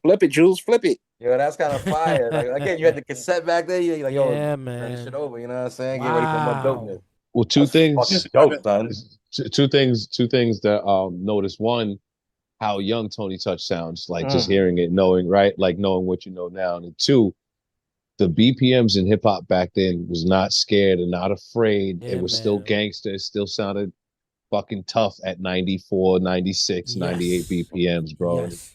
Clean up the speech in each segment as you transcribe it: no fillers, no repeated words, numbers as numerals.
Flip it, Jules. Flip it. Yo, that's kind of fire. Like again, you had the cassette back there. You're like, yo, Yeah, turn this shit man. over. You know what I'm saying? Get ready for more dopeness. Wow. Well, two That's things. fucking dope, son. Two things that notice. One, how young Tony Touch sounds, like just Mm. hearing it, knowing, right? Like knowing what you know now. And two, the BPMs in hip hop back then was not scared and not afraid. It Yeah, was still man. gangster. It still sounded fucking tough at 94, 96, 98 Yes. BPMs, bro. Yes.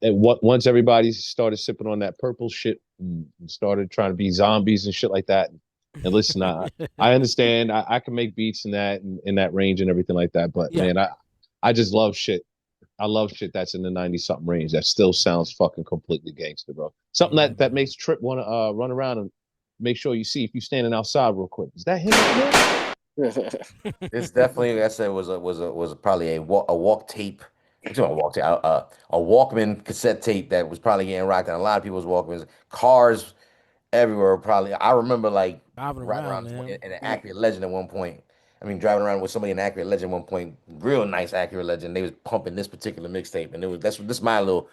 And what once everybody started sipping on that purple shit and started trying to be zombies and shit like that. And listen, I understand I can make beats in that range and everything like that, but Yeah. man, I just love shit. I love shit that's in the 90 something range that still sounds fucking completely gangster, bro. Something Yeah, that man. makes Trip want to run around and make sure you see if you're standing outside real quick. Is that him up there? This definitely, like I said, was probably a walk tape. I'm talking about walk tape, a Walkman cassette tape that was probably getting rocked on a lot of people's Walkmans. Cars everywhere, probably. I remember like Driving riding around, around man. in an Accurate Legend at one point. I mean, driving around with somebody in Accurate Legend at one point, real nice Accurate Legend. They was pumping this particular mixtape, and this my little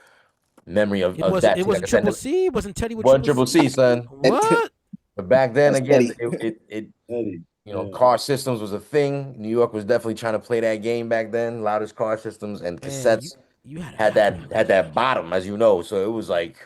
memory It of wasn't that it too. Like wasn't I said, Triple C? It wasn't Teddy with one Triple Triple C? C, son. What? But back then, That's again, petty. it car systems was a thing. New York was definitely trying to play that game back then. Loudest car systems and Man, cassettes you had an had Acura that Legend. bottom, as you know. So it was like,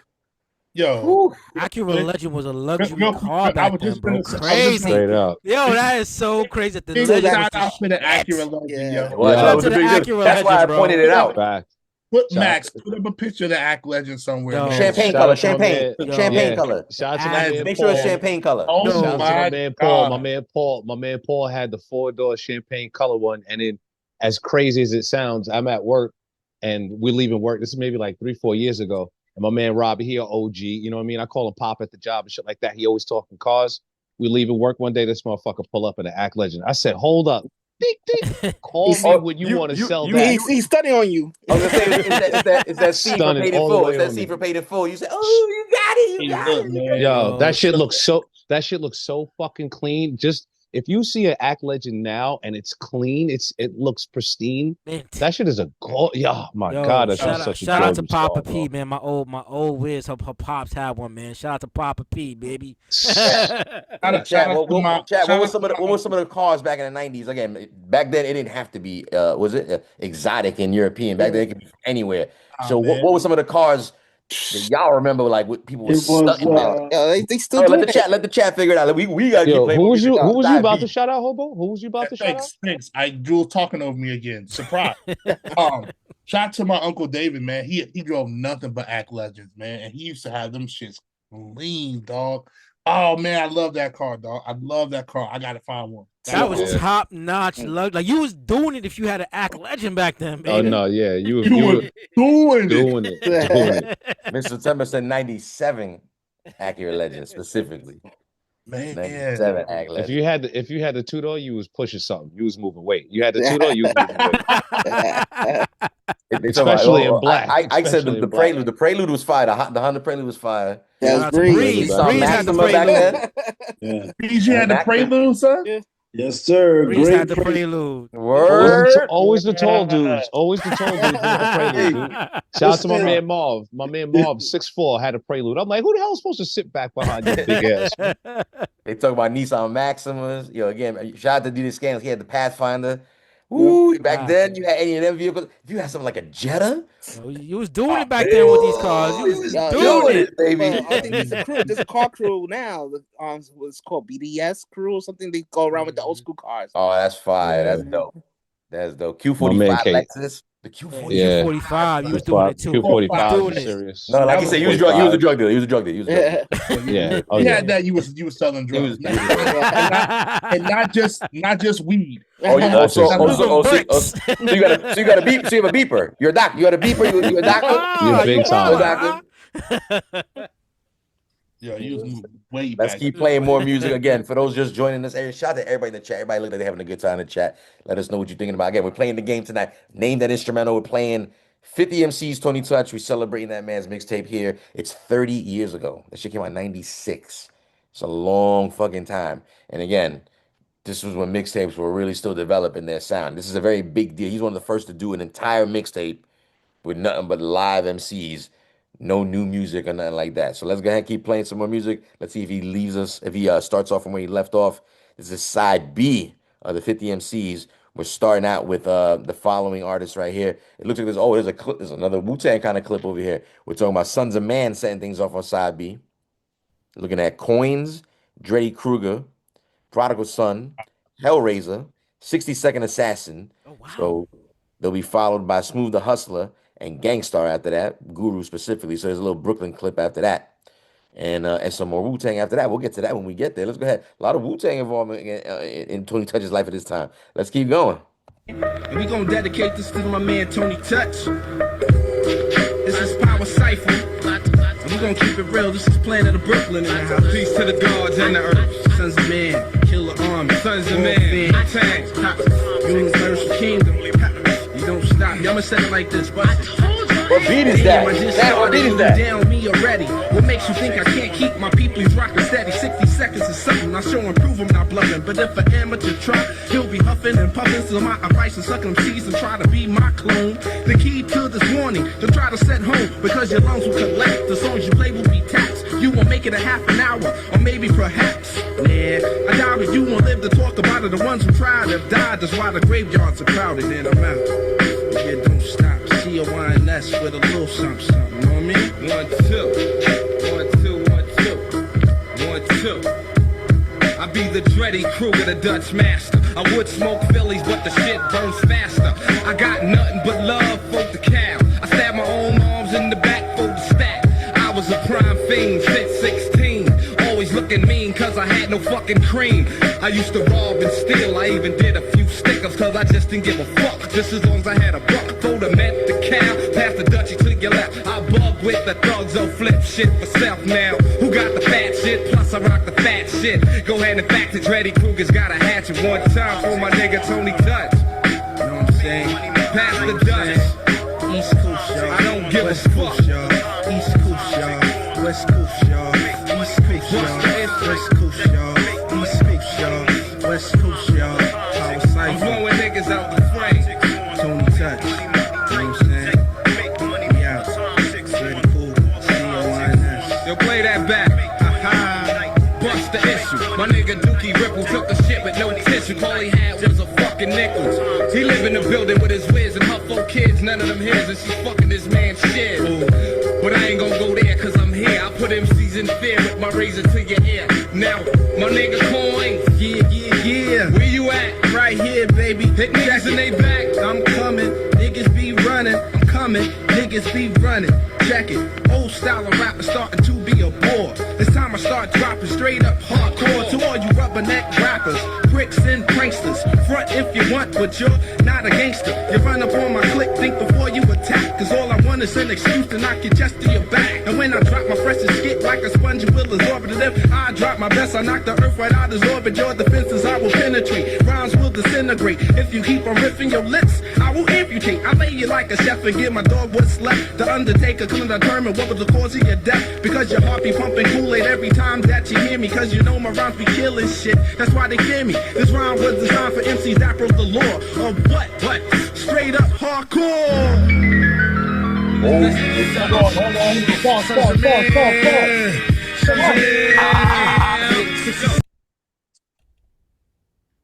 Yo, whew. Acura Legend was a luxury real car quick, I back was then, just bro. gonna say, I was just Crazy. Straight up. Yo, that is so crazy that the big So Legend that was shout the out to the Acura shit. Legend, yeah. It yo. was, Shout no, it out was to a the big deal. Acura That's why I Legend, bro. pointed it out. Fact. Put Shout out Max, put up a picture of the Act Legend somewhere, Yo. man. Champagne shout color, out to my man. champagne Yo. Yeah. color. Shout out to my As man Make sure it's Paul. champagne color. oh Yo. Shout out to my my man Paul. God. My man Paul had the 4-door champagne color one. And then, as crazy as it sounds, I'm at work and we're leaving work. This is maybe like 3-4 years ago. And my man Robbie, he an OG. You know what I mean? I call him Pop at the job and shit like that. He always talking cars. We leaving work one day. This motherfucker pull up in an Act Legend. I said, "Hold up, ding, ding. Call He's, me when you want to you sell you that." he's studying on you. I was gonna say it's that scene for Stunning Paid in all the Full. It's way that on scene me. for Paid in Full. You say, "Oh, you got it, you Hey, got look, it." man. Yo, Yo, that shit looks so fucking clean. Just if you see an Act Legend now and it's clean, it looks pristine. mint. That shit is a gold. Yeah, my Yo, God, that's just such a shout out to gorgeous Papa car, P, bro. man. My old whiz, her pops had one, man. Shout out to Papa P, baby. Shout out to my Chat, shout out to my what were some of the cars back in the 90s? Again, back then it didn't have to be was it exotic and European. Back then it could be anywhere. So man. what were some of the cars that y'all remember like what people were It was stunting with? Yo, they still Oh, doing it. let the chat figure it out. We gotta keep Yo, playing more music. Yo, who was you Side about to beat. shout out, Hobo? Who was you about to shout out? Thanks. I Jules talking over me again. Surprise. Shout out to my Uncle David, man. He drove nothing but Act Legends, man. And he used to have them shits clean, dog. Oh man, I love that car, dog. I love that car. I gotta find one. That was Yeah. top notch luck. Like you was doing it if you had an Act Legend back then, Oh baby. no, yeah, you were Doing it. doing it. Mr. September said 97 Acura Legend specifically. Man. 97 Acura If Legend. you had the 2-door, you was pushing something. You was moving weight. You had the 2-door, you was moving weight. Especially in black. I said Especially the in black. prelude was fire. The Honda Prelude was fire. That was Shout out to Breeze. Breeze. Nissan Breeze had the Maxima back prelude. then. Yeah. BG had the Mac- prelude, son. Yeah. Yes, sir. Breeze Great had the pre- prelude. Word. Always the tall dudes. Always the tall dudes with the prelude, dude. Shout out to my man Marv. My man Marv, 6'4", had a prelude. I'm like, who the hell is supposed to sit back behind this big ass? They talk about Nissan Maximas. Yo, again, shout out to D Scandals. He had the Pathfinder. Ooh, back then you had any of them vehicles. If you had something like a Jetta, Yo, you was doing it back then with these cars. You was Yo, doing it. baby. Well, I think there's a crew. There's a car crew now. What's called BDS crew or something. They go around with the old school cars. Oh, that's fire. Yeah. That's dope. That's dope. My man Q45 K. Lexus. The Q45. Yeah. 45, you was doing it too. You was Q45 doing is it. serious. No, like you said, he was a drug dealer. He was a drug dealer. Yeah. Oh, You yeah. had that. You was selling He was- drugs, and not just weed. Oh, you Not also, just- also, bricks. so you got a beep. So you have a beeper. You're a doc. You got a beeper. You a doctor. You're big time. Doctor. Yo, you was moving way Let's back. keep playing more music again. For those just joining us, shout out to everybody in the chat. Everybody look like they're having a good time in the chat. Let us know what you're thinking about. Again, we're playing the game tonight. Name that instrumental. We're playing 50 MCs, Tony Touch. We're celebrating that man's mixtape here. It's 30 years ago. That shit came out in 96. It's a long fucking time. And again, this was when mixtapes were really still developing their sound. This is a very big deal. He's one of the first to do an entire mixtape with nothing but live MCs no new music or nothing like that. So let's go ahead and keep playing some more music. Let's see if he leaves us, if he starts off from where he left off. This is side B of the 50 MCs. We're starting out with the following artists right here. It looks like there's a clip, there's another Wu-Tang kind of clip over here. We're talking about Sons of Man setting things off on side B. Looking at Coins, Dreddy Kruger, Prodigal Son, Hellraiser, 60-Second Assassin. Oh wow. So they'll be followed by Smooth the Hustler and Gangstar after that, Guru specifically. So there's a little Brooklyn clip after that. And some more Wu-Tang after that. We'll get to that when we get there. Let's go ahead. A lot of Wu-Tang involvement in Tony Touch's life at this time. Let's keep going. And we gonna dedicate this to my man Tony Touch. This is Power Cypher. And we gonna keep it real. This is Planet of Brooklyn in the house. Peace to the gods and the earth. Sons of Man, Killer Army. Sons of Man, Tang, Universal Kingdom. You don't stop. Y'all say it like this, but What beat is that? What beat is that? Down me already. What makes you think I can't keep my peoples rocking steady? 60 seconds is something. I show and prove I'm not bluffing. But if an amateur try, he'll be huffing and puffing. So my advice is suck them seeds and try to be my clone. The key to this warning, to try to set home. Because your lungs will collapse. The songs you play will be taxed. You won't make it a half an hour, or maybe perhaps. Nah, I doubt it. You won't live to talk about it. The ones who tried have died. That's why the graveyards are crowded. And I'm out. Yeah, don't stop. C-O-I-N-S with a little something, something, you know what I mean? 1, 2, 1, 2, 1, 2, 1, 2. I be the Dreddy Kruger, the Dutch master. I would smoke Phillies, but the shit burns faster. I got nothing but love for the cow. I stab my own arms in the back for the stack. I was a prime fiend, fit 16. Always looking mean, cause I had no fucking cream. I used to rob and steal, I even did a few stickers, cause I just didn't give a fuck. Just as long as I had a buck. Throw the met the cow, pass the Dutchie to your left. I bug with the thugs, oh flip shit for self now. Who got the fat shit? Plus I rock the fat shit. Go ahead and fact it, Dreddy Kruger's got a hatchet. One time for my nigga Tony Touch. You know what I'm saying? Pass the Dutch. East Coast, y'all. I don't give a fuck. East Coast, y'all. West Coast, y'all. East Coast, y'all. West Coast, y'all. East Coast, y'all. West Coast, y'all. Power Cypher. I'm blowing niggas out the frame. Tony Touch. You know what I'm saying? We out. Pretty cool. C-O-I-N-S. Yo, play that back. Bust the issue. My nigga Dookie Ripple took the shit with no tissue. All he had was a fucking nickels. He live in the building with his whiz and her 4 kids. None of them his, and she fucking this man's shit. But I ain't gonna go there cause I'm here. I put MCs in fear with my razor to your ear. Now, my nigga Coins. Yeah. Where you at? Right here, baby. Hit niggas in they back. I'm coming. Niggas be running. I'm coming. Niggas be running. Check it. Old style of rap is starting to be a bore. It's time I start dropping straight up hardcore to all you rubberneck rappers, pricks and pranksters. Front if you want, but you're not a gangster. You run up on my click, think before you attack. Cause all I want is an excuse to knock you just to your back. And when I drop my freshest skit like a sponge, you will absorb it. And if I drop my best, I knock the earth right out of orbit. Your defenses I will penetrate. Rhymes will disintegrate. If you keep on riffing your lips, I will amputate. I lay you like a chef and give my dog what's left. The Undertaker couldn't determine what was the cause of your death. Because your heart be pumping Kool-Aid every time that you hear me. Cause you know my rhymes be killing shit. That's why they fear me. This rhyme was designed for MCs that broke the law. Of what? Straight up hardcore.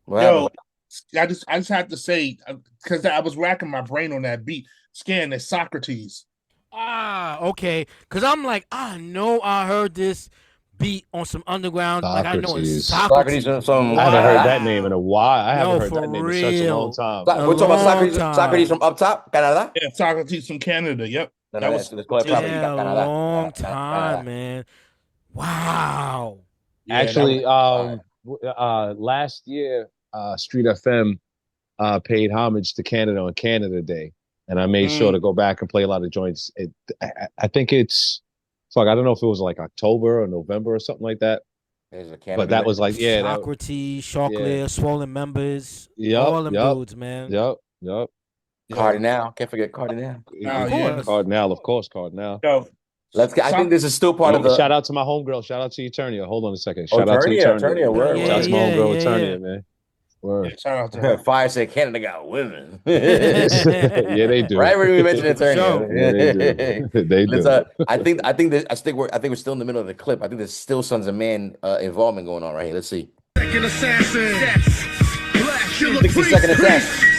Yo, I just have to say, because I was racking my brain on that beat, scaring at Socrates. Okay. Cause I'm like, I know I heard this beat on some underground. Like I know it's Socrates. On some, I haven't heard that name in a while. I haven't heard for that name real. in such a long time. We're talking about Socrates from up top, Canada. Yeah, Socrates from Canada. Yep. That was a long time, man. Wow. Actually, last year, Street FM paid homage to Canada on Canada Day, and I made sure to go back and play a lot of joints. I think it's I don't know if it was like October or November or something like that. But that was like Socrates, Chocolate, Swollen Members, all them dudes, man. Yep. Cardinal, can't forget Cardinal. Cardinal, of course, Cardinal. Yo, I think this is still part of the. Shout out to my homegirl. Shout out to Eternia. Hold on a second. Shout out to Eternia. Eternia. Shout out to my homegirl Eternia, man. Word. Shout out to her. Fire said Canada got women. Yeah, they do. Right when we mentioned attorney. Sure. Yeah, they do. They Let's, do. I think we're still in the middle of the clip. I think there's still Sons of Man involvement going on right here. Let's see. Second assassin. Black killer 60-second assassin.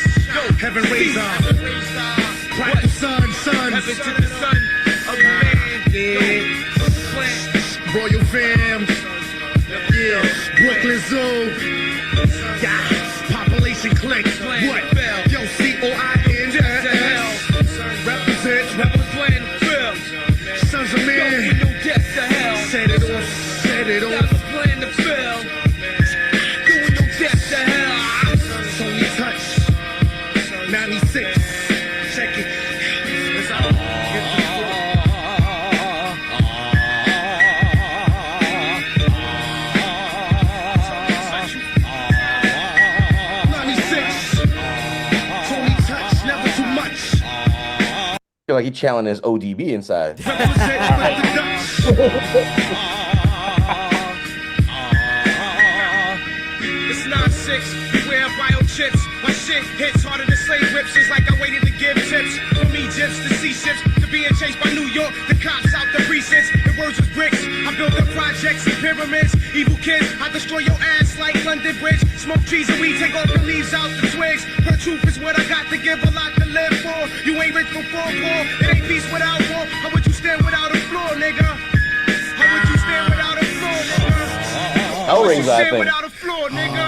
Heaven raiser. Prodigal son. Heaven to the son of man. Yeah. Royal fam. Yeah. Brooklyn Zoo. Yeah. Population click. What? Yo, COIN. Represent. Sons of man. Set it off. Set it off. Plan to fail. Doing no death to hell. Tony Touch. 96. Check it. It's all. I feel like he challenging his ODB inside. It's 9-6, beware biochips. My shit hits harder than slave rips. It's like I waited to give tips. From Egypt to sea ships to being chased by New York. The cops out the precincts. The words was bricks. I built the projects and pyramids. Evil kids, I destroy your ass like London Bridge. Smoke trees and weed, take off the leaves out the twigs. Her truth is what I got to give, a lot to live for. You ain't rich before poor. It ain't peace without war. How would you stand without a floor, nigga? How would you stand without a floor, nigga? Hellraiser, I think. Without a floor, nigga.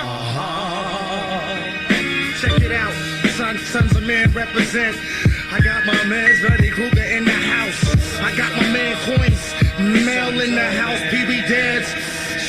Check it out. Sons of man represent. I got my man's Freddy Krueger in the house. I got my man Coins, Mel in the house, PB Dads.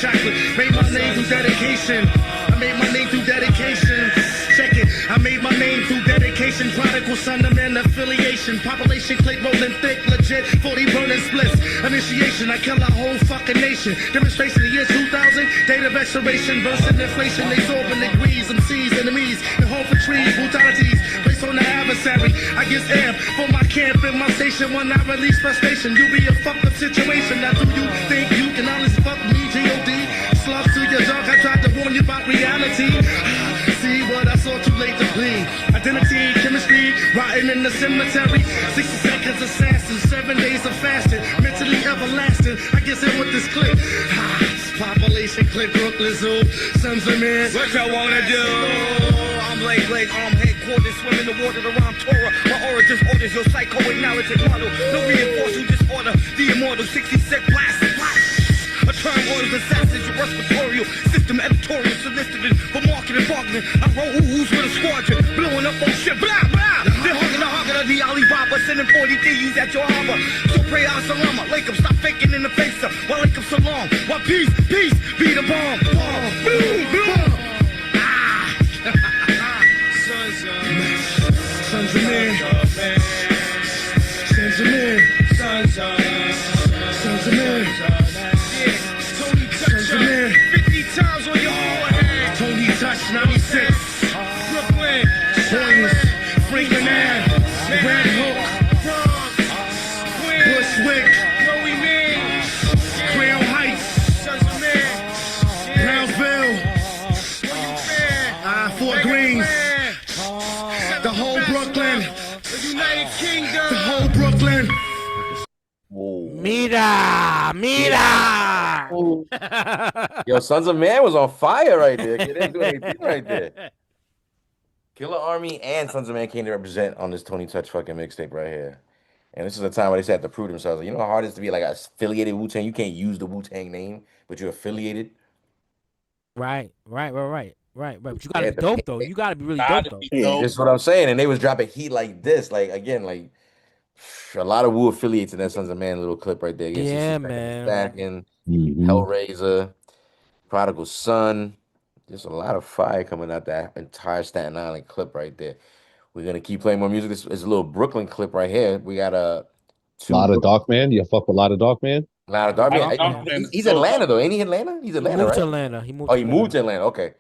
Chocolate, made my name through dedication. I made my name through dedication. Check it, I made my name through dedication. Prodigal son of man affiliation. Population click rolling thick, legit. 40 burning splits. Initiation, I kill a whole fucking nation. Demonstration the year 2000. Date of expiration, versus inflation. They sorbing degrees, MCs, enemies. And home for trees, brutalities. Place on the adversary. I get air for my camp in my station. When I release frustration, you be a fucked up situation. Now do you think you can honestly fuck me, G.O.D.? Slugs to your dog, I tried to warn you about reality. See what I saw too late to bleed. Identity, chemistry, rotting in the cemetery. 60 seconds assassin, 7 days of fasting. Mentally everlasting, I guess it with this click. Population click, Brooklyn Zoo. Sons of men, what y'all wanna do? I'm Blake, arm headquarters, swim in the water, the rhyme Torah. My origins orders, your psychoanalytic model. No reinforcing disorder, the immortal 60-sec blast. A term orders assassins, your respiratory system editorial solicited for marketing bargaining. I roll who's with a squadron, blowing up on shit, blah, blah. They're hogging the Alibaba, sending 40 D's at your harbor. So pray Salama, Lake 'em, stop faking in the face up. While Lake 'em so long, while peace, be the bomb. Boom, boom. Sons of men. Sons of men. Sons of men. Tony Touch, 50 times on your forehead. Tony Touch, 96. Brooklyn, Queens, Franklin Ave, Red Hook, Bushwick, Chloe Man, Crown Heights, Sons of Man, Brownsville, Fort Greens, the whole Brooklyn, the United Kingdom, the whole Brooklyn. Whoa. Mira. Yo, Sons of Man was on fire right there. They didn't do anything right there. Killer Army and Sons of Man came to represent on this Tony Touch fucking mixtape right here. And this is a time where they had to prove themselves. You know how hard it is to be like affiliated Wu-Tang? You can't use the Wu-Tang name, but you're affiliated. Right. But you gotta be dope though. You gotta be really dope though. Yeah. That's what I'm saying. And they was dropping heat like this. Like, again, like a lot of Wu affiliates in that Sons of Man little clip right there. Yeah, man. Stacking, Hellraiser, Prodigal Son. There's a lot of fire coming out that entire Staten Island clip right there. We're gonna keep playing more music. This is a little Brooklyn clip right here. We got a lot of Dark Man. You fuck with a lot of Dark Man. A lot of Dark Man. He's Atlanta though, ain't he? Atlanta. He's Atlanta, right? To Atlanta. He moved. Oh, he moved to Atlanta. Okay.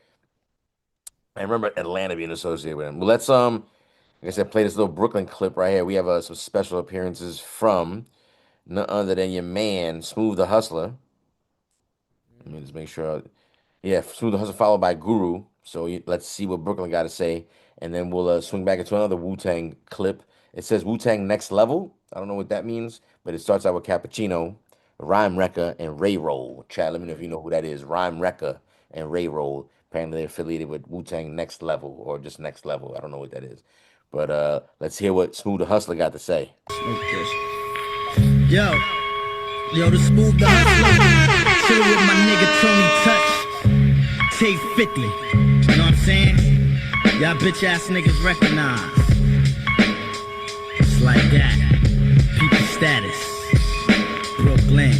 I remember Atlanta being associated with him. Well, let's like I said, play this little Brooklyn clip right here. We have some special appearances from none other than your man, Smooth the Hustler. Let me just make sure Yeah, Smooth the Hustle followed by Guru. So let's see what Brooklyn got to say, and then we'll swing back into another Wu-Tang clip. It says Wu-Tang Next Level. I don't know what that means, but it starts out with Cappuccino, Rhyme Rekka, and Ray Roll. Chad, let me know if you know who that is. Rhyme Rekka and Ray Roll. Apparently they're affiliated with Wu-Tang Next Level or just Next Level. I don't know what that is. But let's hear what Smooth the Hustler got to say. Yo, the Smooth the Hustler. Chill with my nigga Tony Touch. Take 50. You know what I'm saying? Y'all bitch ass niggas recognize. It's like that. People status. Brooklyn.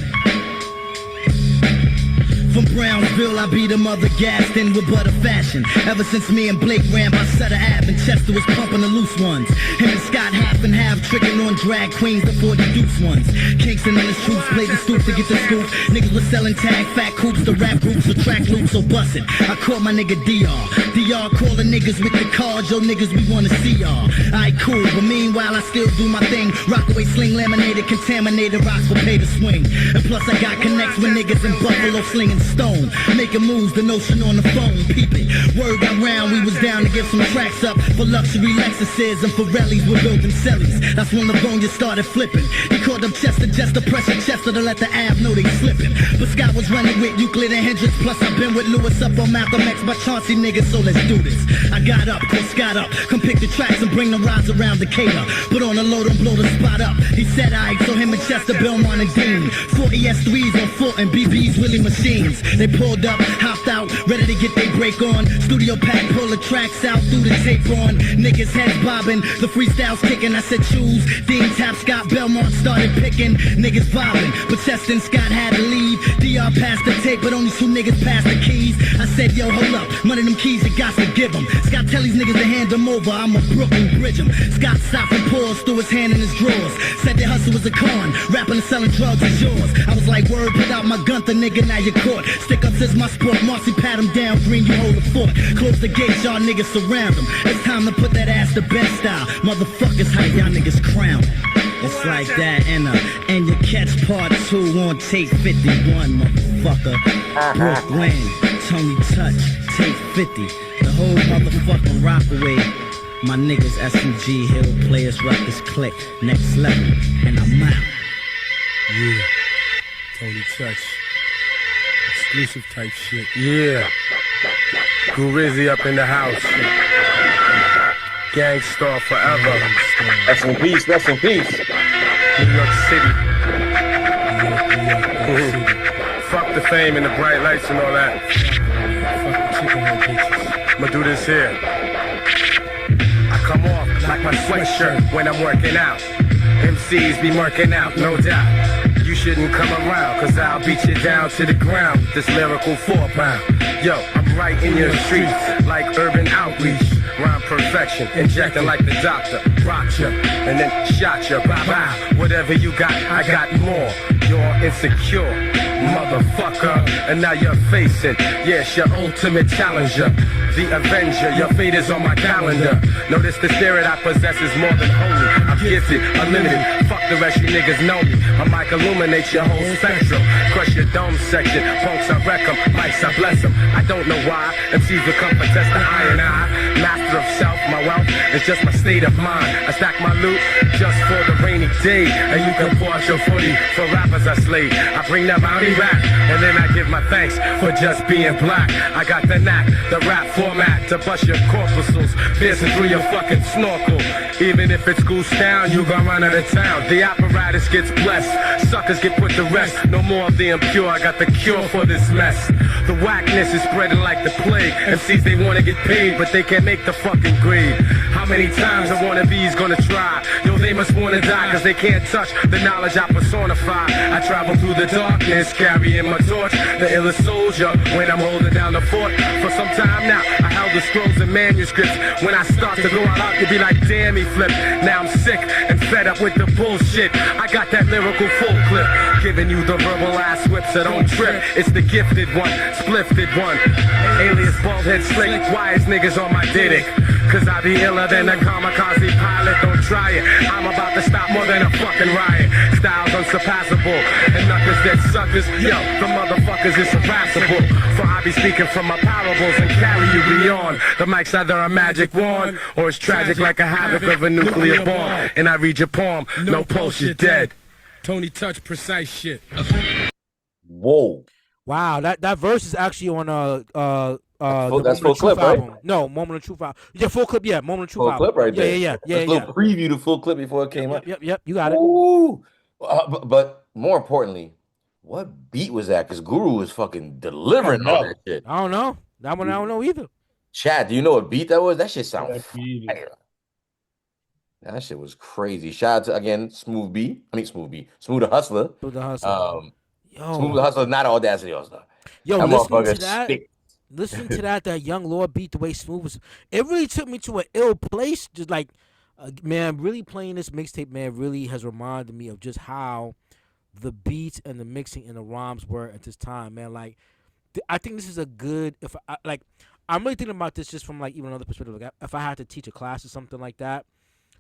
From Brownsville, I beat them other gassed in with butter fashion. Ever since me and Blake ran by Sutter Ave and Chester was pumping the loose ones. Him and Scott half and half tricking on drag queens, the 40 deuce ones. Kingston and his troops played the stoop to get the scoop. Niggas was selling tag, fat coops, the rap groups with track loops, so bustin'. I caught my nigga DR. DR calling niggas with the cards, yo niggas we wanna see y'all. Aight cool, but meanwhile I still do my thing. Rockaway sling laminated, contaminated rocks will pay to swing. And plus I got connects with niggas in Buffalo slinging stone. Making moves, the notion on the phone, peep it. Word got round, we was down to get some tracks up for luxury Lexuses and Pirellis with building cellies. That's when LaVonia started flipping. He called up Chester just to pressure Chester to let the Ave know they slipping. But Scott was running with Euclid and Hendrix, plus I've been with Lewis up on Malcolm X by Chauncey niggas, so let's do this. I got up, call Scott up, come pick the tracks and bring the rides around Decatur. Put on a load and blow the spot up. He said I so him and Chester, Belmont and Dean. 40 S3s on foot and BB's Willie machines. They pulled up, hopped out, ready to get their break on. Studio pack, pull the tracks out, threw the tape on. Niggas heads bobbing, the freestyles kicking. I said choose. Dean Tap Scott Belmont started picking. Niggas vibing, but Chester and Scott had to leave. DR passed the tape, but only 2 niggas passed the keys. I said, yo, hold up, one of them keys you got to give them. Scott tell these niggas to hand them over, I'm a Brooklyn bridge 'em. Scott stopped and paused, threw his hand in his drawers. Said the hustle was a con, rapping and selling drugs is yours. I was like, word, put out my gun, the nigga, now you're caught. Stick ups is my sport, Marcy pat him down, green, you hold the fort. Close the gates, y'all niggas surround him. It's time to put that ass to bed style. Motherfuckers, how y'all niggas crown. It's like that, and you catch part 2 on tape 51, motherfucker. Brooklyn, Tony Touch, tape 50. The whole motherfucking Rockaway. My niggas SMG, Hill Players, Ruckus Click, Next Level, and I'm out. Yeah, Tony Touch. Exclusive type shit. Yeah. Grizzy up in the house. Gangstar forever. Rest in peace, rest in peace. New York City. Fuck the fame and the bright lights and all that. Fuck the chicken head bitches. I'ma do this here. I come off like my sweatshirt when I'm working out. MCs be working out, no doubt. You shouldn't come around, cause I'll beat you down to the ground with this lyrical 4-pound. Yo, I'm right in your streets, like urban outreach. Rhyme perfection, injecting like the doctor. Rocked ya, and then shot ya, bye-bye. Whatever you got, I got more. You're insecure, motherfucker. And now you're facing, yes, your ultimate challenger. The Avenger, your fate is on my calendar. Notice the spirit I possess is more than holy. I'm gifted, unlimited, fuck the rest, you niggas know me. My mic illuminates your whole spectrum. Crush your dome section, punks I wreck 'em, mics I bless 'em. I don't know why, MCs become contest the I and I. Master of self, my wealth is just my state of mind. I stack my loot just for the rainy day. And you can pause your footy for rappers I slay. I bring that bounty back, and then I give my thanks for just being black. I got the knack, the rap format to bust your corpuscles, piercing through your fucking snorkel. Even if it's goose down, you gon' run out of town. The apparatus gets blessed, suckers get put to rest. No more of the impure, I got the cure for this mess. The whackness is spreading like the plague. MCs, they wanna get paid, but they can't make the fucking grade. How many times a wannabe's gonna try? Yo, they must wanna die, cause they can't touch the knowledge I personify. I travel through the darkness, carrying my torch, the illest soldier, when I'm holding down the fort. For some time now, I held the scrolls and manuscripts. When I start to go all out, you'll be like, damn, he flipped. Now I'm sick and fed up with the bullshit. I got that lyrical full clip, giving you the verbal ass whips that don't trip. It's the gifted one, splifted one. Alias bald head slick, wise niggas on my dick. Cause I be iller than a kamikaze pilot, don't try it. I'm about to stop more than a fucking riot. Styles unsurpassable, and nothing's dead suckers. Yo, the motherfuckers is surpassable. For I be speaking from my parables and carry you beyond. The mic's either a magic wand, or it's tragic like a havoc of a nuclear bomb. And I read your poem, no pulse, you're dead. Tony Touch, precise shit. Whoa. Wow, that verse is actually on That's full clip, right? album. No, Moment of Truth album. Yeah, full clip. Yeah, Moment of Truth Full album. clip right there. Yeah. Let's little preview the full clip before it came up. Yep. You got it. Ooh. But more importantly, what beat was that? Because Guru was fucking delivering all that shit. I don't know. That one I don't know either. Chad, do you know what beat that was? That shit sounds Yeah, fire. That shit was crazy. Shout out to, again, Smooth the Hustler. Smooth the Hustler. Smooth the Hustler, not Audacity All-Star. Yo, That listening to motherfucker that, spit. listening to that Young Lord beat, the way Smooth was, it really took me to an ill place. Just like, man, really playing this mixtape, man, really has reminded me of just how the beats and the mixing and the rhymes were at this time, man. Like, I think this is a good, I'm really thinking about this just from like even another perspective. Like, if I had to teach a class or something like that,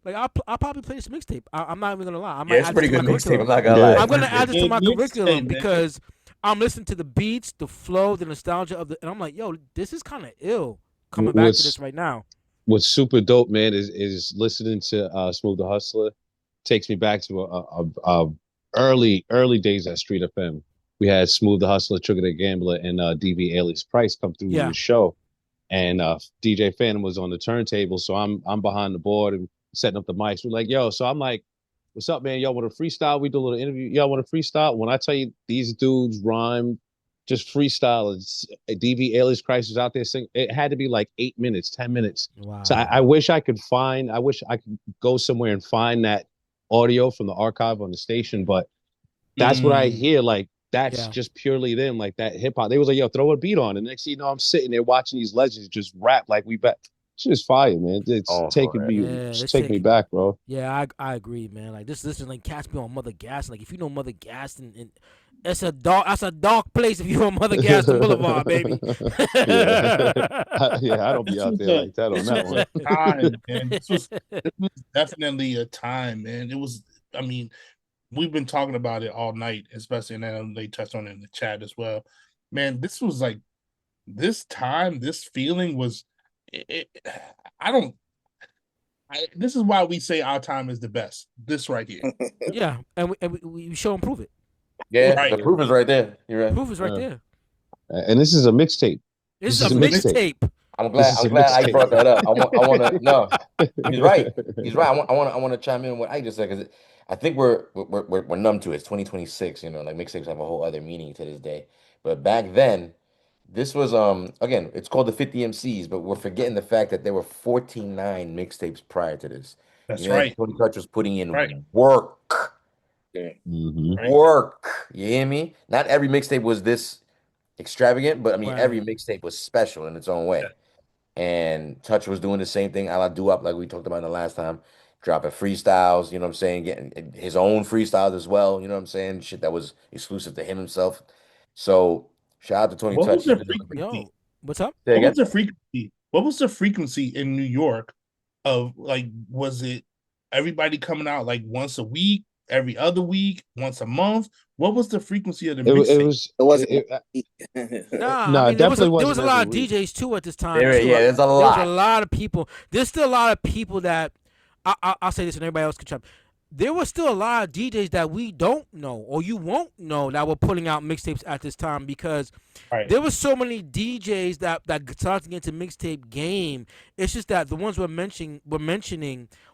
like I'll probably play this mixtape. I'm not even gonna lie. It's a pretty good mixtape. I'm not gonna lie. I'm gonna add this to my curriculum man. because I'm listening to the beats, the flow, the nostalgia of and I'm like, yo, this is kind of ill. Coming back to this right now. What's super dope, man, is listening to Smooth the Hustler. Takes me back to early days at Street FM. We had Smooth the Hustler, Trigger the Gambler, and DV Alias Price come through the show, and DJ Phantom was on the turntable, so I'm behind the board and setting up the mics. We're like, yo, so I'm like, what's up, man? Y'all want to freestyle? We do a little interview. Y'all want to freestyle? When I tell you these dudes rhyme, just freestyle. DV Alias Christ was out there singing. It had to be like 8 minutes, 10 minutes. Wow. So I wish I could go somewhere and find that audio from the archive on the station, but that's what I hear. Like, that's just purely them, like that hip hop. They was like, yo, throw a beat on. And next thing you know, I'm sitting there watching these legends just rap like we bet. Shit is fire, man. It's taking me back, bro. Yeah, I agree, man. Like this is like cats be on Mother Gas. Like if you know Mother Gas, and that's a dark place if you're on Mother Gas Boulevard, baby. I don't be out there like that on that one. Time, man. This was definitely a time, man. It was. I mean, we've been talking about it all night, especially, and they touched on it in the chat as well. Man, this was like this time, this feeling was. This is why we say our time is the best. This right here. Yeah, and we show and prove it. Yeah, right. The proof is right there. You're right. The proof is right there. And this is a mixtape. This is a mixtape. I'm glad I brought that up. I want to no. He's right. I want to chime in on what I just said, because I think we're numb to it. It's 2026. You know, like mixtapes have a whole other meaning to this day. But back then, this was again, it's called the 50 MCs, but we're forgetting the fact that there were 49 mixtapes prior to this. That's right. Tony Touch was putting in work. Work. You hear me? Not every mixtape was this extravagant, but I mean every mixtape was special in its own way. And Touch was doing the same thing, a la Doo-Wop, like we talked about in the last time, dropping freestyles, you know what I'm saying, getting his own freestyles as well, you know what I'm saying, shit that was exclusive to him himself. So shout out to Tony Touch. Yo, what's up? What was the frequency? What was the frequency in New York of, like, was it everybody coming out like once a week, every other week, once a month? What was the frequency of the mixtape? It wasn't. There was a lot of DJs too at this time. There's a lot. There's a lot of people. There's still a lot of people that I'll say this, and everybody else can chime. There was still a lot of DJs that we don't know, or you won't know, that were putting out mixtapes at this time, because there were so many DJs that started to get into mixtape game. It's just that the ones we're mentioning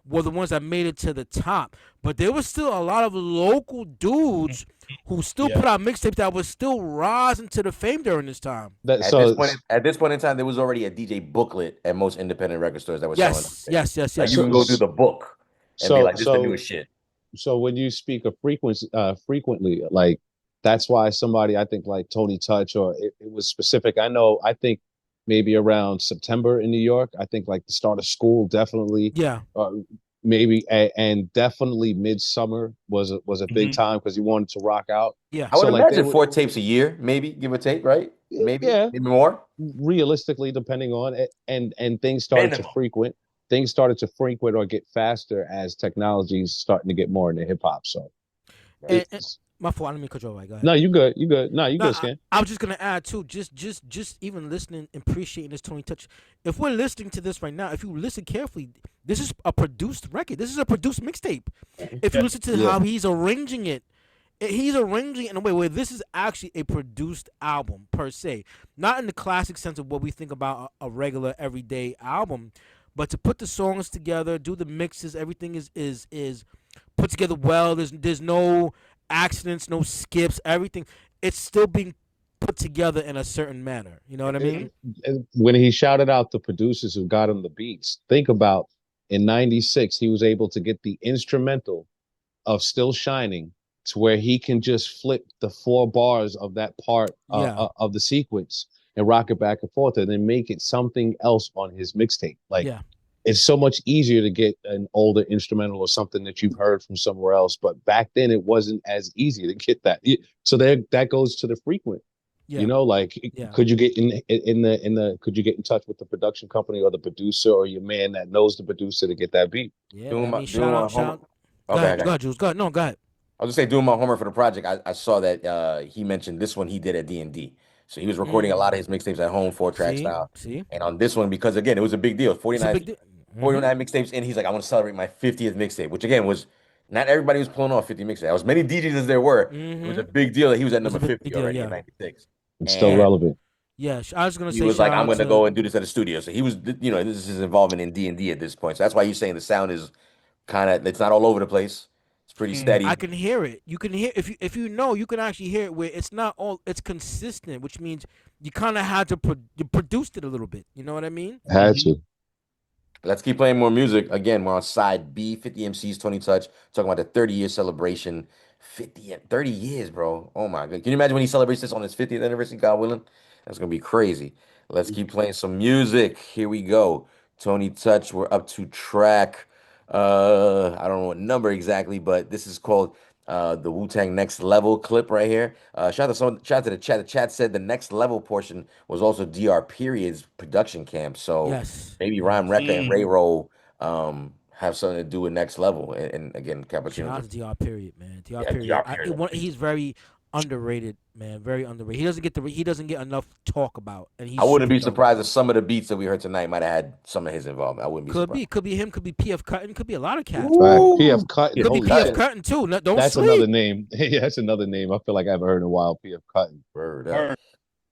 were the ones that made it to the top. But there was still a lot of local dudes who still put out mixtapes that was still rising to the fame during this time. At this point in time, there was already a DJ booklet at most independent record stores that was selling. Yes. Like you can go through the book. And be like, this is the newest shit. So when you speak of frequently, like, that's why somebody, I think, like Tony Touch, or it was specific. I think maybe around September in New York. I think like the start of school, definitely. Yeah. Maybe and definitely midsummer was a big time because you wanted to rock out. Yeah. I would imagine 4 tapes a year, maybe, give or take, right? Maybe more. Realistically, depending on it, and things started to frequent. things started to frequent or get faster as technology's starting to get more into hip hop. So, And my fault. I didn't mean to cut you off. Right, go ahead. no, you good. You good. No, you No, good, Scan. I was just gonna add too. Just even listening, appreciating this Tony Touch. If we're listening to this right now, if you listen carefully, this is a produced record. This is a produced mixtape. If you listen to how he's arranging it, he's arranging it in a way where this is actually a produced album per se, not in the classic sense of what we think about a regular everyday album, but to put the songs together, do the mixes, everything is put together well. There's no accidents, no skips, everything. It's still being put together in a certain manner. You know what I mean? When he shouted out the producers who got him the beats, think about in '96, he was able to get the instrumental of Still Shining to where he can just flip the 4 bars of that part of the sequence and rock it back and forth and then make it something else on his mixtape. Like, it's so much easier to get an older instrumental or something that you've heard from somewhere else. But back then it wasn't as easy to get that. So that goes to the frequent. Yeah. You know, like, could you get could you get in touch with the production company or the producer or your man that knows the producer to get that beat? Yeah, Go ahead, Jules. Go ahead. No, go ahead. I was just saying, doing my homework for the project, I saw that he mentioned this one he did at D&D. So he was recording a lot of his mixtapes at home, 4-track style. And on this one, because again, it was a big deal. 49 mixtapes, and he's like, I want to celebrate my 50th mixtape, which again was not everybody was pulling off 50 mixtapes. As many DJs as there were, it was a big deal that he was at number 50 already in 96. It's still relevant. Yeah, I was gonna say he was like, I'm gonna go and do this at a studio. So he was, this is involvement in D&D at this point. So that's why you're saying the sound is kind of, it's not all over the place. It's pretty steady. I can hear it. You can hear if you know, you can actually hear it where it's not all, it's consistent, which means you kind of had to you produced it a little bit. You know what I mean? Had to. Let's keep playing more music. Again, we're on side B, 50 MCs, Tony Touch, talking about the 30-year celebration. 30 years, bro. Oh my god. Can you imagine when he celebrates this on his 50th anniversary, God willing? That's gonna be crazy. Let's keep playing some music. Here we go. Tony Touch, we're up to track. I don't know what number exactly, but this is called the Wu-Tang Next Level clip right here. Shout out to the chat. The chat said the Next Level portion was also DR Period's production camp. So maybe Rhyme Recca and Ray Roll have something to do with Next Level. And again, Cappuccino. Shout out to DR Period, man. DR Period. He's very underrated, man. Very underrated. He doesn't get enough talk about. And I wouldn't be surprised if some of the beats that we heard tonight might have had some of his involvement. I wouldn't be surprised. Could be him. Could be PF Cuttin. Could be a lot of cats. PF Cuttin. Could be PF Cuttin too. That's sleep. Another name. Yeah, that's another name. I feel like I haven't heard in a while. PF Cuttin.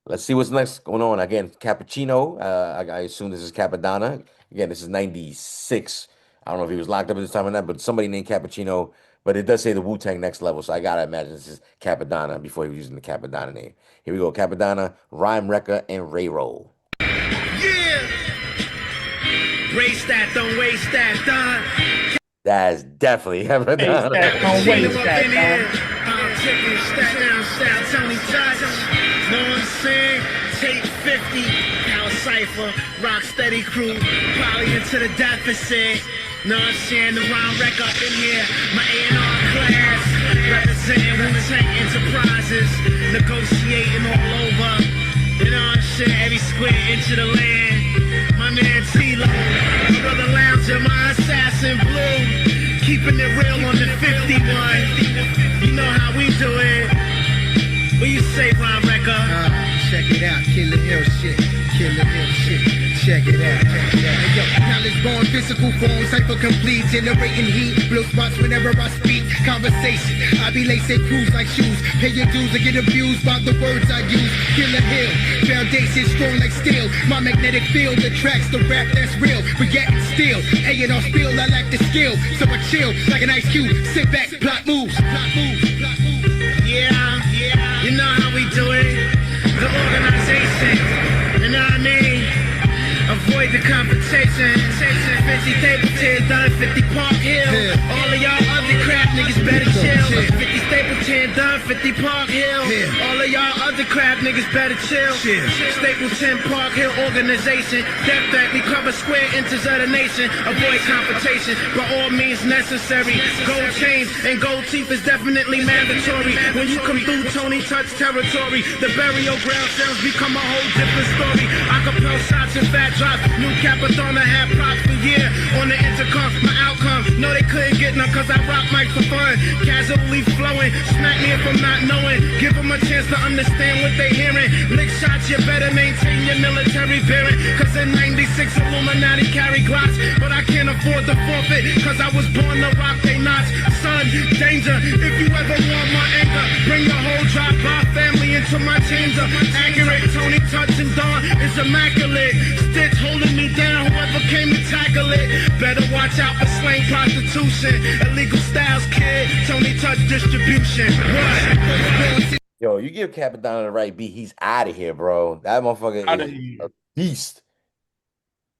Let's see what's next going on. Again, Cappuccino. I assume this is Capadonna. Again, this is 96. I don't know if he was locked up at this time or not, but somebody named Cappuccino. But it does say the Wu-Tang Next Level, so I gotta imagine this is Capadonna before he was using the Capadonna name. Here we go, Capadonna, Rhyme Recca, and Ray Roll. Yeah! Race that, don't waste that, Don. That's definitely Capadonna. Don't waste that, Don. Tony Touch, know what I'm saying? Tape 50, Power Cypher, Rock Steady Crew, probably into the deficit. Know what I'm saying? The Rhyme Recca up in here, my A&R class, representing Wu-Tang Enterprises, negotiating all over. You know what I'm saying? Every square inch of the land. My man T-Lo, Brother Lounger, my assassin Blue, keeping it real on the 51. You know how we do it. What you say, Rhyme Recca? Check it out, killing ill shit, killing ill shit. Check it out. Hey, yo, knowledge born, physical form, cypher complete, generating heat, blow spots whenever I speak. Conversation, I be lacing crews like shoes. Pay your dues or get abused by the words I use. Killer hill, foundation strong like steel. My magnetic field attracts the rap that's real. Forgetting still, A&R spill, I lack the skill. So I chill like an ice cube, sit back, plot moves. Yeah, you know how we do it. The organization, you know what I mean? Avoid the confrontation. 50 Stapleton done, 50 Park Hill. All of y'all other crap niggas better chill. 50 Stapleton 10 done, 50 Park Hill. All of y'all other crap niggas better chill. Stapleton Park Hill organization. Death threat, we cover square inches of the nation. Avoid confrontation by all means necessary. Gold chains and gold teeth is definitely mandatory. When you come through Tony Touch territory, the burial ground sounds become a whole different story. Acapella shots and fat drops. New Capadonna had props for year on the intercom. My outcome, no they couldn't get none cause I rock mic for fun. Casually flowing, smack me if I'm not knowing. Give them a chance to understand what they hearing. Lick shots, you better maintain your military bearing. Cause in 96 Illuminati carry glocks. But I can't afford the forfeit cause I was born to rock they knots. Son, danger, if you ever want my anger, bring the whole drop-by family into my chamber. Accurate, Tony Touch and Dawn is immaculate. Stitch holding me down, whoever came to tackle it. Better watch out for slang prostitution. Illegal styles, kid, Tony Touch distribution. What? Yo, you give Capadonna the right beat, he's out of here, bro. That motherfucker is a beast.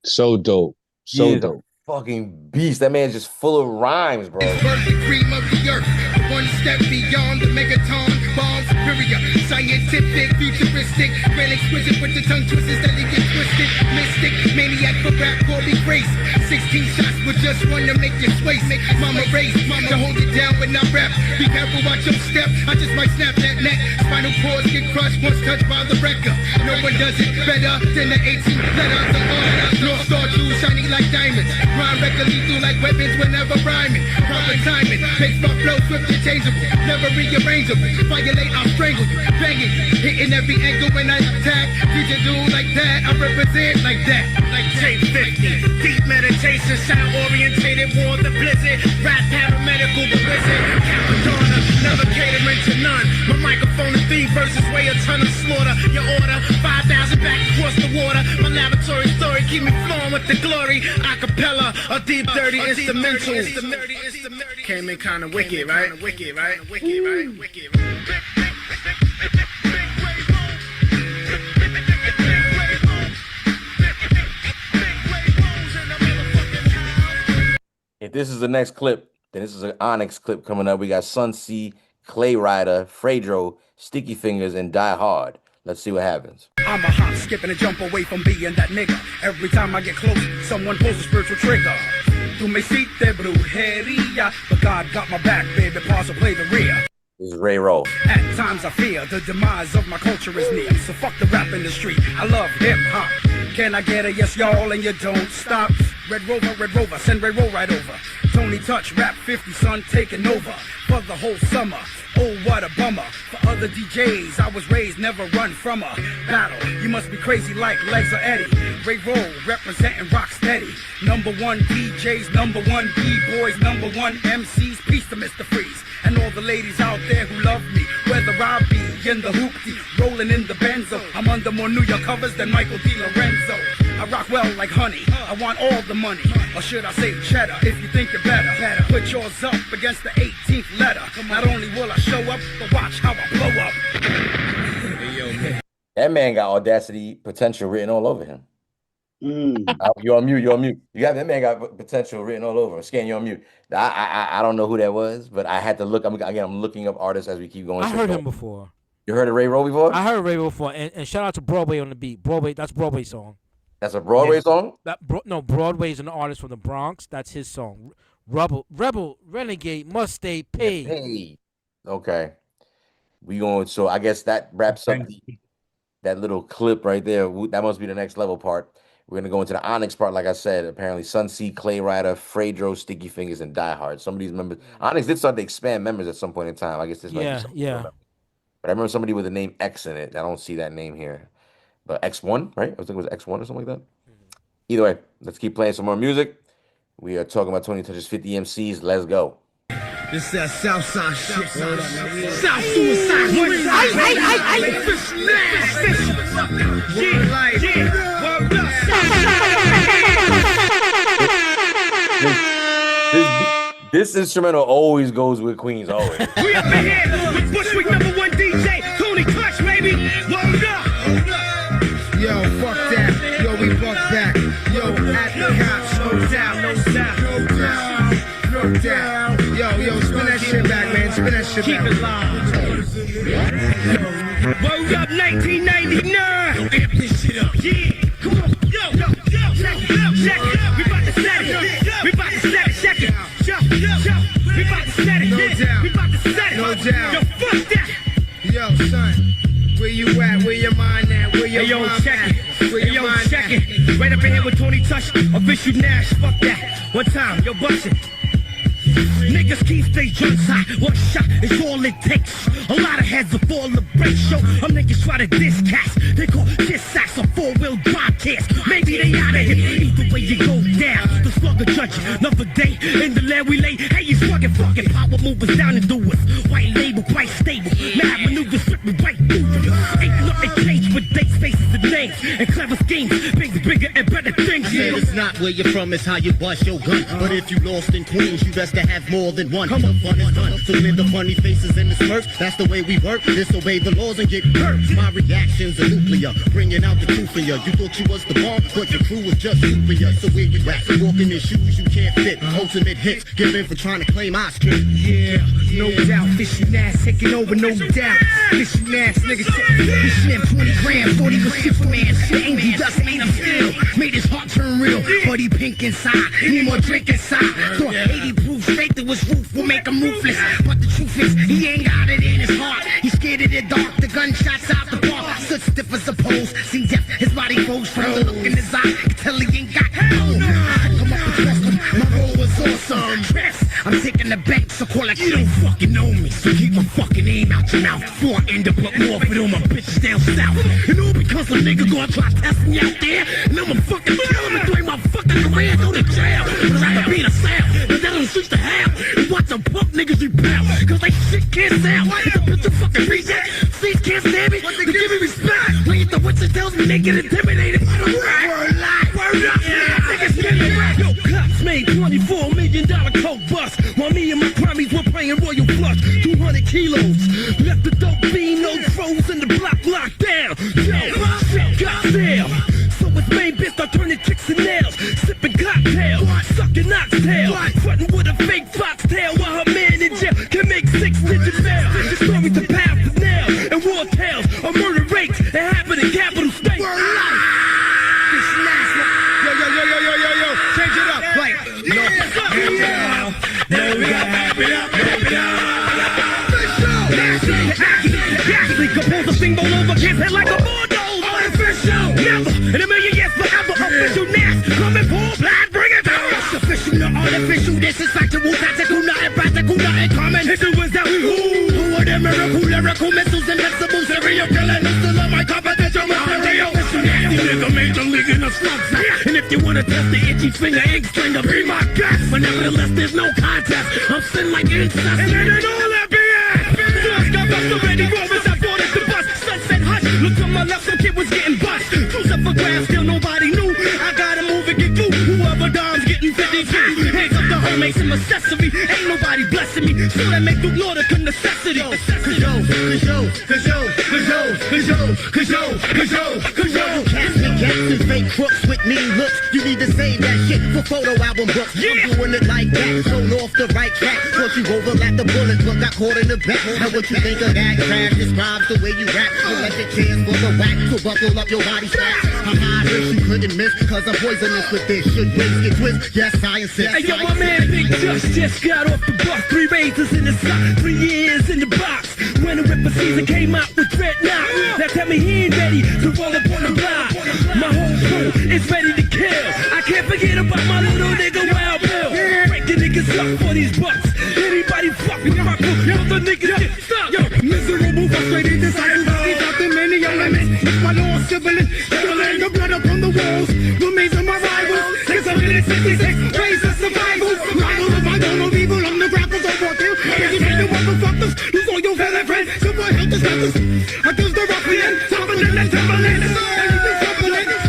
So dope. So dope. Fucking beast. That man's just full of rhymes, bro. Birth the cream of the earth, one step beyond the megaton, bomb superior, scientific, futuristic, real exquisite with the tongue twisters that they get twisted, mystic, maniac for rap, Corby Grace, 16 shots with just one to make you sway, make mama race, to hold it down when I rap, be careful, watch your step, I just might snap that neck, spinal cords get crushed once touched by the wrecker, no one does it better than the 18 letters of honor, North Star jewels shining like diamonds, rhyme record lethal like weapons whenever rhyming, proper timing, makes my flow swift and changeable, never rearrangeable, violate I'll strangle you, banging, hitting every angle when I attack, digital like that, I represent like that, like J50, deep meditation, sound orientated, war the blizzard, rap paramedical, the wizard, Capadonna, never catering to none, my microphone and theme verses weigh a ton of slaughter, your order, 5,000 back across the water, my laboratory story keep me flowing with the glory, acapella, a deep dirty instrumental, came in kinda wicked, right? Wicked, right? Wicked, right? Wicked, right? If this is the next clip, then this is an Onyx clip coming up. We got Sun C, Clay Rider, Fredro, Sticky Fingers, and Die Hard. Let's see what happens. I'm a hop, skip, and a jump away from being that nigga. Every time I get close, someone pulls a spiritual trigger. Tu me hiciste brujeria, but God got my back, baby, pause or play the rear. This is Ray Roll. At times I fear the demise of my culture is near. So fuck the rap industry, I love hip-hop. Can I get a yes, y'all, and you don't stop? Red Rover, send Ray Roll right over. Tony Touch, rap 50, son, taking over for the whole summer. Oh, what a bummer. For other DJs, I was raised, never run from a battle. You must be crazy like Legs or Eddie. Ray Roll, representing rock steady. Number one DJs, number one B-boys, number one MCs. Peace to Mr. Freeze and all the ladies out there who love me. Whether I be in the hoopty, rolling in the benzo. I'm under more New York covers than Michael DiLorenzo. I rock well like honey, I want all the money. Or should I say cheddar, if you think you're better. Put yours up against the 18th letter. Not only will I show up, but watch how I blow up. That man got audacity potential written all over him. You're on mute. You got that man got potential written all over him. Scan, you're on mute. I don't know who that was, but I had to look. I'm looking up artists as we keep going. I heard him before. You heard of Ray Roll before? I heard Ray Roll before, and shout out to Broadway on the beat. Broadway, that's Broadway song. That's a Broadway song? No, Broadway's an artist from the Bronx. That's his song. Rebel, Renegade, must stay paid. Hey. Okay. We going, so I guess that wraps up that little clip right there. That must be the next level part. We're going to go into the Onyx part, like I said. Apparently, Sun C, Clay Rider, Fredro, Sticky Fingers, and Die Hard. Some of these members. Onyx did start to expand members at some point in time. I guess this might be something. Yeah. But I remember somebody with the name X in it. I don't see that name here. But X1, right? I was thinking it was X1 or something like that. Either way, let's keep playing some more music. We are talking about Tony Touch's 50 MCs. Let's go. This that Southside shit. South suicide. This instrumental always goes with Queens, always. We up in here with Bushwick #1 DJ, Tony Touch, baby. Word up. Yo, fuck that. Yo, we buck back. Yo, at the cops, no doubt. Yo, spin that shit back, man. Spin that shit back. Keep it live. Word up 1999. Amp this shit up. Yeah. Come on. Yo. Check it out. We about to set it. We about to set it. Check it. Yo. We about to set it. No doubt. We about to set it. No doubt. Yo, fuck that. Yo, son. Where you at? Where your mind at? Where your mind check at? it. Where your mind check at? it. Right up in here with Tony Touch. Official Nahhh. Fuck that. One time. Yo, bust it. Niggas keep stay guns high. One shot is all it takes. A lot of heads will fall the break show. Some niggas try to diss cats. They call diss sacks a four-wheel drive cast. Maybe they out of here. Either way you go down. The slugger judge you. Another day in the land we lay. Hey, you fucking power movers down and do us. White label, quite stable. Mad maneuvers slipping right through you. Ain't nothing changed with dates, faces, and names. And clever schemes. Things bigger and better things. Said it's not where you're from, it's how you bust your gun. But if you lost in Queens, you best to have more than one. The fun is done. So in the funny faces and the smirks, that's the way we work. Disobey the laws and get hurt. My reactions are nuclear, bringing out the truth in ya. You thought you was the bomb, but your crew was just superior. So where you at? Walking in shoes you can't fit. Ultimate hits, give in for trying to claim our script. Yeah, no doubt. Fishy Nahhh taking over, no doubt. Fishy Nahhh, niggas. He sniffed 20 grams, thought he was Superman. Shit, angel dust made him still. Made his heart turn real, but he pink inside. Need more drink inside. Thought 80 proof straight to his roof will make him ruthless. But the truth is, he ain't got it in his heart. He's scared of the dark, the gunshots out the park. Stood stiff as a pose. See death, his body froze from the look in his eye. Can tell he ain't got hell. Come up and trust him. My role was awesome. Trust, I'm taking the bank, so call it. You don't fucking know me, so keep my fucking name out your mouth. Before I end up up north with all my bitches down south. And all because a nigga gonna try to test me out there. And I'ma fucking kill him and throw my fucking career go to jail. But I'd rather be in a cell, but that don't switch to hell. And watch them punk niggas rebel, cause they shit can't sound. It's a bitch of fucking reject. Seats can't stand me, but give me respect. When the witches tells me they get intimidated by the rap. Word up, niggas get it right. Yo, cops made $24 million coke bust, while me and my crummies were playing Royal Flush. 200 kilos, left the dope bean, no froze in the block locked down. Yo, shit got stale. So it's main bitch start turning chicks and nails, sipping cocktails, sucking oxtail, frontin' with a fake foxtail while her man in jail can make 6-digit bail. The stories of pounds of nail and war tales of murder rates that happen in capital states. Yo, change it up, right? No, we gotta wrap it up. Actually, compose a single over kids head like a bulldozer. Artificial, never in a million years forever. Official Nahhh, coming full blast, bring it down. Official, not artificial. This is factual, tactical, nothing practical, nothing common. If it was that who are the miracle, lyrical missiles, invincible, serial killing, still on my competition material. Official nasty nigga, major league in a slug sack. And if you wanna test the itchy finger, ink stringer, be my guest. But nevertheless, there's no contest. I'm sin like incest, and it ain't all that BS. Got bust already, Romans, I bought it the bus. Sunset hush, look to my left, some kid was getting bust. Cruise up for grabs, still nobody knew. I gotta move and get through. Whoever dimes getting 52. Hands up the home makes a necessity. Ain't nobody blessing me, so that make the Lord a necessity. Cause yo, cats and gats and fake crooks with mean looks. You need to save that shit for photo album books. I'm doing it like that, thrown off the right track. Thought you overlapped the bullet, but got caught in the back. Now what you think of that? Crash describes the way you rap. So let the chance for the whack, so buckle up your body straps. I'm high risk, you couldn't miss, cause I'm poisonous with this. Should waste get twist, yes, I insist. Hey yo, my man Big just got off the bus. 3 razors in the sock, 3 years in the box. When the Ripper season came out with Dreadnought, now tell me he ain't ready to roll up on the block. My whole crew is ready to kill. I can't forget about my little nigga Wild Bill. Breaking niggas up for these bucks. Anybody fuck with my crew, yo, the niggas get stuck. Yo, miserable, frustrated, deciding bodies out the many young limits. It's my Lord sibling, spilling the blood up on the walls. Remains of my rivals, it's a minute 66, raise of survival. Rival of my own of evil, I'm the grapples of war kill. If you take the motherfuckers, lose all your fellow friends. So boy, help the status, against the ruffian, tougher than the Timberland.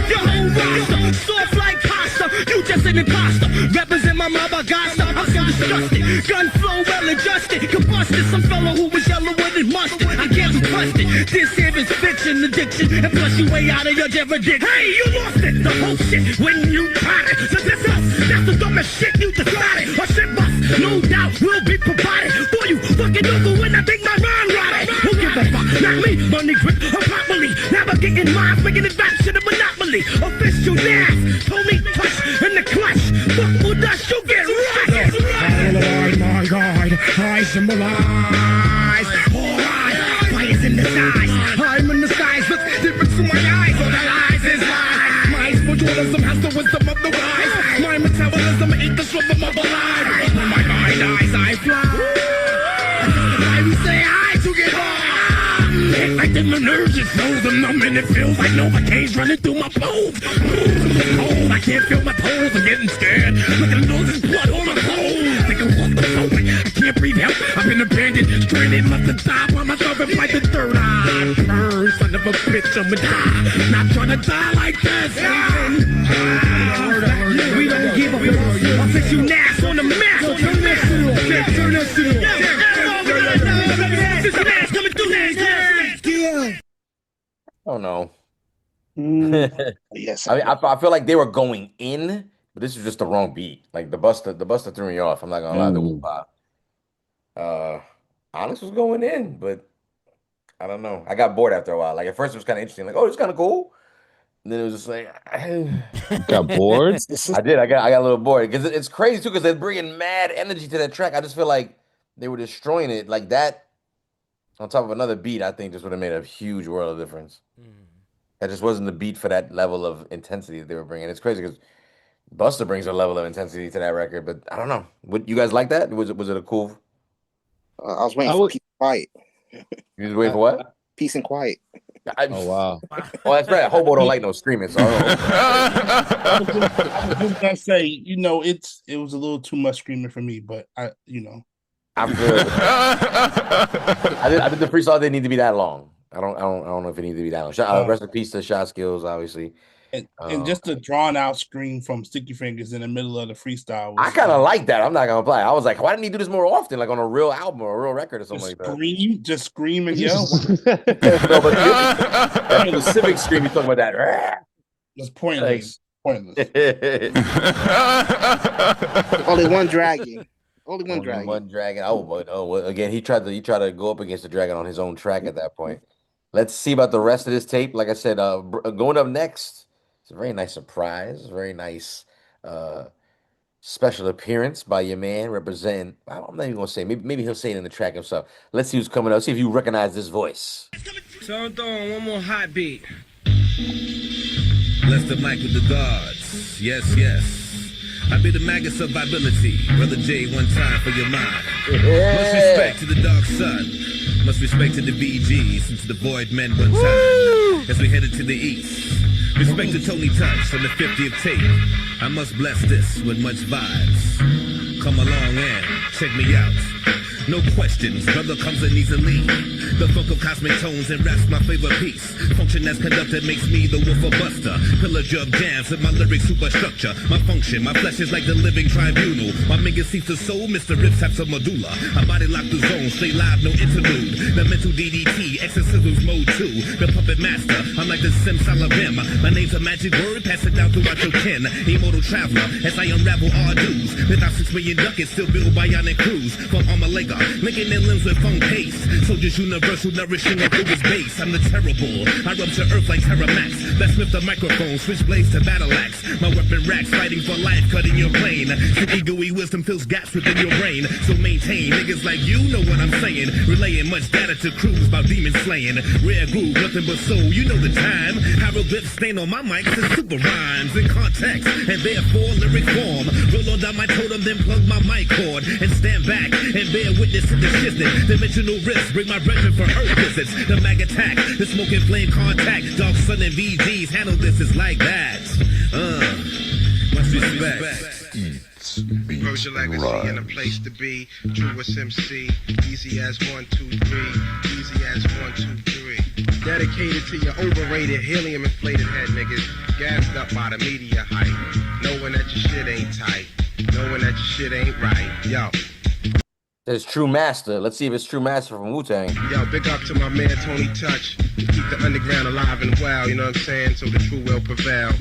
Your whole roster, soft like pasta, you just an imposter. Represent my mob, I got stuff, I'm so disgusted. Gun flow well adjusted, combusted. Some fellow who was yellow with it mustard. I can't trust it. This here is fiction, addiction, and plus you way out of your jurisdiction. Hey, you lost it, the whole shit when you caught it. So this us, that's the dumbest shit you decided. Or shit bust, no doubt will be provided for you. Fucking over when I think my rhyme rotted. Who give a Not me, money grip properly. Navigating minds, making it back to the monopoly. Official dance, Tony Touch in the clutch. Fuck with us, you get right. Oh my God, I symbolize. Alright, fires in the skies. I'm in the skies, look different to my eyes. All that lies is lies. My spiritualism has the wisdom of the wise. My metabolism ain't the rhythm of the line. When my mind dies, I fly. That's why we say I to get high. Like them the nerves, it slows them numb and it feels like Novocaine's running through my bones. It's cold, I can't feel my toes, I'm getting scared. Look at the nose, there's blood on my clothes. Think I'm walking open, I can't breathe help. I've been abandoned, stranded, must have died by myself and like the third eye. Burn, son of a bitch, I'm a die. Not trying to die like this. We don't give a fuck. I'll fix you Nahhh on the map. Turn that shit off. Turn that shit off. This is Nahhh coming through. Oh no. Yes. I mean, I feel like they were going in, but this was just the wrong beat. Like the Buster threw me off. I'm not gonna lie. The whoop pop. Onyx was going in, but I don't know. I got bored after a while. Like at first it was kind of interesting. Like, oh, it's kind of cool. And then it was just like, got bored. I did. I got a little bored because it's crazy too. Because they're bringing mad energy to that track. I just feel like they were destroying it. Like that on top of another beat, I think just would have made a huge world of difference. That just wasn't the beat for that level of intensity that they were bringing. It's crazy because Busta brings a level of intensity to that record, but I don't know. Would you guys like that? Was it a cool? I was waiting for peace and quiet. You was waiting for what? Peace and quiet. Oh wow! Oh, that's right. Hobo don't like no screaming. So I was just gonna say, you know, it was a little too much screaming for me, but I'm good. I did the freestyle. Didn't need to be that long. I don't know if it needs to be that long. Rest in peace to Shot Skills, obviously. And just the drawn out scream from Sticky Fingers in the middle of the freestyle. I kind of like that. I'm not gonna lie. I was like, why didn't he do this more often, like on a real album or a real record or something like that? Just scream and yell. No, but that specific scream you talking about that? It's pointless. Pointless. Only one dragon. Only one dragon. Oh, again, he tried to go up against the dragon on his own track at that point. Let's see about the rest of this tape. Like I said, going up next. It's a very nice surprise, very nice special appearance by your man representing. I'm not even gonna say. Maybe he'll say it in the track himself. Let's see who's coming up. See if you recognize this voice. So I'm throwing one more hot beat. Bless the mic with the gods. Yes, yes. I be the mag of survivability. Brother J, one time for your mind. Much respect to the dark sun. Much respect to the BGs and to the void men one time. As we headed to the east. Respect to Tony Touch on the 50th tape. I must bless this with much vibes. Come along and check me out. No questions, brother comes in easily. The funk of cosmic tones and raps my favorite piece. Function as conductor makes me the wolf of buster. Pillage of jams with my lyric superstructure. My function, my flesh is like the living tribunal. My mega seats the soul, Mr. Rips taps a medulla. I body lock the zone, stay live, no interlude. The mental DDT, exorcisms mode 2. The puppet master, I'm like the Simsalabim. My name's a magic word, pass it down throughout your kin. Immortal traveler, as I unravel our dues. Without 6 million ducats, still build bionic crews. From Armalega, linking their limbs with funk paste. Soldiers universal, nourishing up through his base. I'm the terrible, I rupture earth like Terramax. Let's lift the microphone, switch blades to battle axe. My weapon racks, fighting for life, cutting your plane. Sticky gooey wisdom fills gaps within your brain. So maintain, niggas like you know what I'm saying. Relaying much data to crews about demon slaying. Rare groove, nothing but soul, you know the time. Hieroglyphs stain on my mic to super rhymes in context, and therefore lyric form. Roll on down my totem, then plug my mic cord. And stand back and bear witness to the shiznit. Dimensional risks, bring my brethren for earth visits. The mag attack, the smoke and flame contact. Dark sun and VGs handle this is like that. Much respect. Persia legacy and a place to be. Truest MC, easy as 1, 2, 3. Easy as 1, 2, 3. Dedicated to your overrated helium inflated head niggas. Gassed up by the media hype. Knowing that your shit ain't tight. Knowing that your shit ain't right. Yo. It's True Master. Let's see if it's True Master from Wu-Tang. Yo, big up to my man Tony Touch. To keep the underground alive and well, you know what I'm saying? So the true will prevail.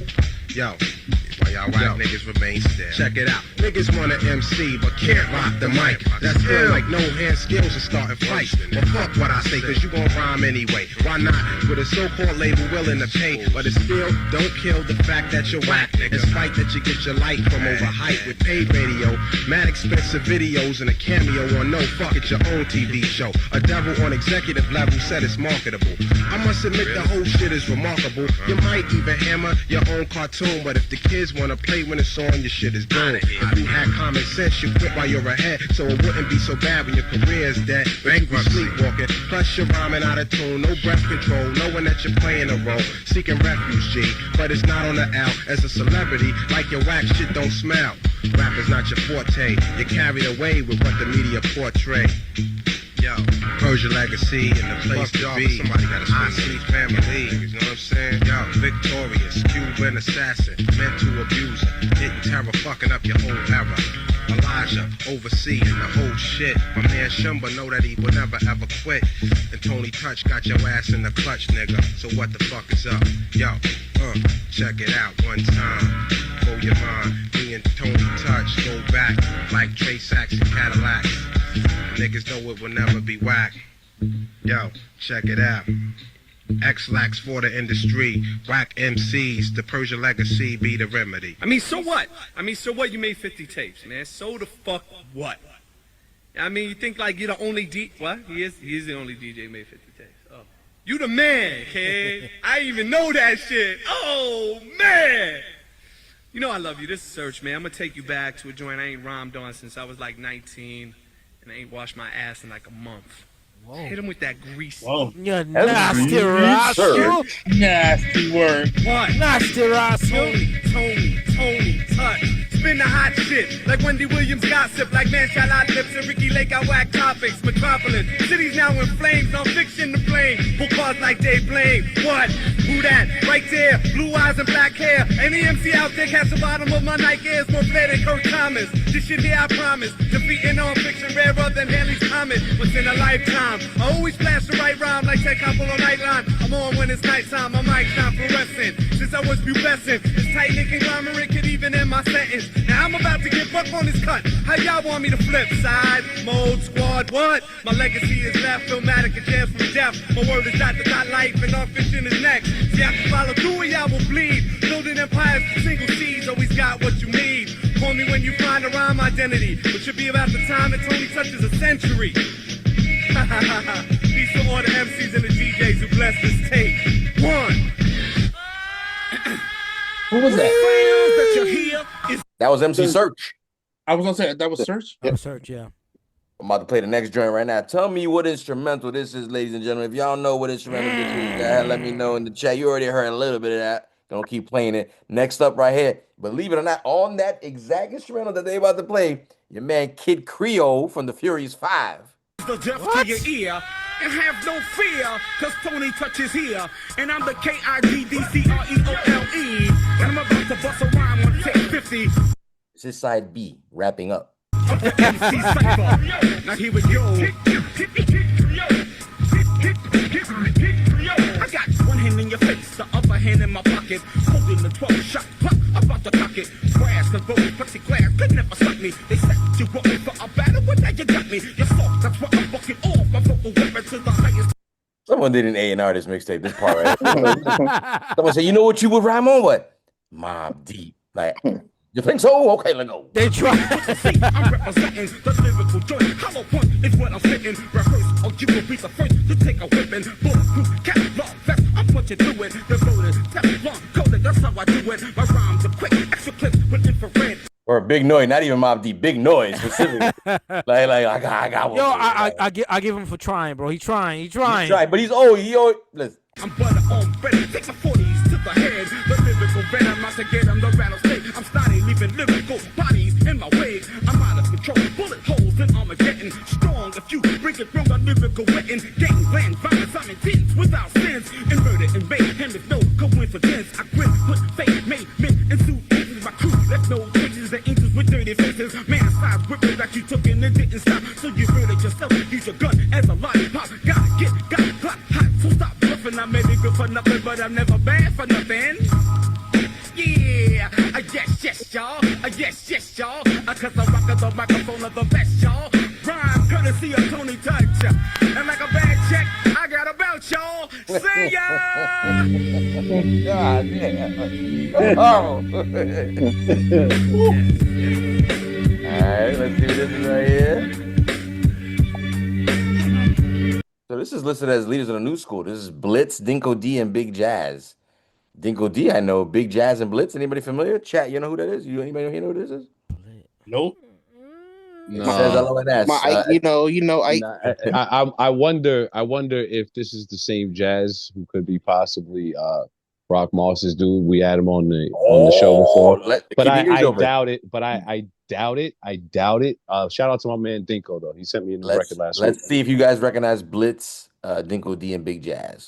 Yo, while y'all whack niggas remain still. Check it out. Niggas wanna MC but can't rock the mic. That's ill. Like no hand skills and starting fights. But fuck what I say, cause you gon' rhyme anyway. Why not? With a so-called label willing to pay, but it still don't kill the fact that you're whack. Despite that you get your light from overhype with paid radio, mad expensive videos and a cameo on no fuck it your own TV show. A devil on executive level said it's marketable. I must admit the whole shit is remarkable. You might even hammer your own cartoon, but if the kids wanna play when it's on, your shit is done. If you had common sense, you quit while you're ahead, so it wouldn't be so bad when your career is dead. You be sleepwalking, plus you're rhyming out of tune, no breath control, knowing that you're playing a role, seeking refuge, G, but it's not on the out. As a celebrity, like your whack shit don't smell. Rap is not your forte, you're carried away with what the media portray. Yo, Persia legacy and the place to be. Somebody gotta I see family, you know what I'm saying? Yo, victorious, Cuban assassin, mental abuser, hitting terror, fucking up your whole era. Elijah, overseeing the whole shit. My man Shumba know that he will never ever quit. And Tony Touch got your ass in the clutch, nigga. So what the fuck is up? Yo, check it out one time. For your mind, me and Tony Touch go back like Trey Sachs and Cadillacs. Niggas know it will never be whack. Yo, check it out. X-Lax for the industry. Whack MCs, the Persia legacy be the remedy. I mean, so what? You made 50 tapes, man. So the fuck what? I mean, you think like you're the only what? He is the only DJ who made 50 tapes. Oh. You the man, kid. I didn't even know that shit. Oh, man. You know I love you. This is Search, man. I'm gonna take you back to a joint I ain't rhymed on since I was like 19. And I ain't washed my ass in like a month. Whoa. Hit him with that grease. Whoa. You nasty rascal. Nasty word. What? Nasty rascal. Tony, touch. Spin the hot shit. Like Wendy Williams gossip. Like Man Shall Out Lips and Ricky Lake got whack topics. Metropolis. Cities now in flames. No fiction to blame. Who cause like they blame. What? Who that? Right there. Blue eyes and black hair. Any MC out there catch the bottom of my Nike Airs more fair than Kurt Thomas. This shit here I promise. Defeating on fiction rarer than Haley's Comet. What's in a lifetime? I always flash the right rhyme like Ted Koppel on Nightline. I'm on when it's nighttime, my mic's not fluorescent. Since I was pubescent, this tight-knit conglomerate could even end my sentence. Now I'm about to get buck on this cut. How y'all want me to flip? Side, mode, squad, what? My legacy is left, filmatic and jazz from death. My word is dot to dot life and non-fiction is next. See, I can follow through or y'all will bleed. Building empires with single C's, always got what you need. Call me when you find a rhyme identity, which should be about the time that Tony touches a century. Peace to all the MCs and the DJs who bless this tape. One. Who was that? That was MC Search. I was gonna say that was Search. That was Search, yeah. I'm about to play the next joint right now. Tell me what instrumental this is, ladies and gentlemen. If y'all know what instrumental this is, let me know in the chat. You already heard a little bit of that. Don't keep playing it. Next up right here, believe it or not, on that exact instrumental that they about to play, your man Kid Creole from the Furious 5. The deaf to your ear and have no fear, cause Tony Touch is here, and I'm the KIDDCREOLE, and I'm about to bust a rhyme on take 50. This is side B, wrapping up. Of the MC Cypher. Now here we go. I got one hand in your face, the other hand in my pocket, holding the 12-shot clock, about to cock it. Brass, the road, plexiglass, could never stop me. They set you up for a battle, but now you got me. You're soft, that's what I'm bucking off. My vocal weapon to the highest. Someone did an A&R this mixtape, this part right. Someone said, you know what you would rhyme on? What? Mob Deep. Like, you think so? Okay, let's go. They try. I'm representing the lyrical joint. Hollow point is what I'm sitting. Rehearse, or you will be the first to take a whipping. Bulletproof, Kevlar vest, I'm punching through it. Devoted, Teflon, coated, that's how I do it. My rhymes are quick, extra clips with infrared. Or Big Noise, not even Mob Deep, Big Noise specifically. I got one. Yo, I give him for trying, bro. He trying. But he's old. Listen. I'm butter on better. Take my 40s to the head. The lyrical venom, out to get him the rattlesnake. I'm starting leaving lyrical bodies in my way. I'm out of control. Bullet holes in Armageddon. Strong if you bring it from a lyrical wetting. Gangland violence, I'm intense without sense. And murder and mayhem is no coincidence. I grin, put fake, made men, and suit cases. My crew left no traces. The angels with dirty faces. Man size whipping that you took and it didn't stop. So you murdered yourself. Use your gun as a lollipop. Got clock hot. So stop bluffing. I may be good for nothing, but I'm never bad for nothing. Yeah. yeah. Yes, y'all. Yes, y'all. Cause I rock the microphone of the best, y'all. Rhyme courtesy of Tony Touch. And like a bad check, I got a belt, y'all. See ya! God damn. Oh. Alright, let's do this right here. So this is listed as leaders of the new school. This is Blitz, Dinko D, and Big Jazz. Dinko D, I know. Big Jazz and Blitz. Anybody familiar? Chat, you know who that is? Anybody here know who this is? Nope. It says LONS. I wonder if this is the same Jazz who could be possibly Rock Moss's dude. We had him on the show before, but I doubt it. But I doubt it. I doubt it. Shout out to my man Dinko though. He sent me a new record last week. Let's see if you guys recognize Blitz, Dinko D, and Big Jazz.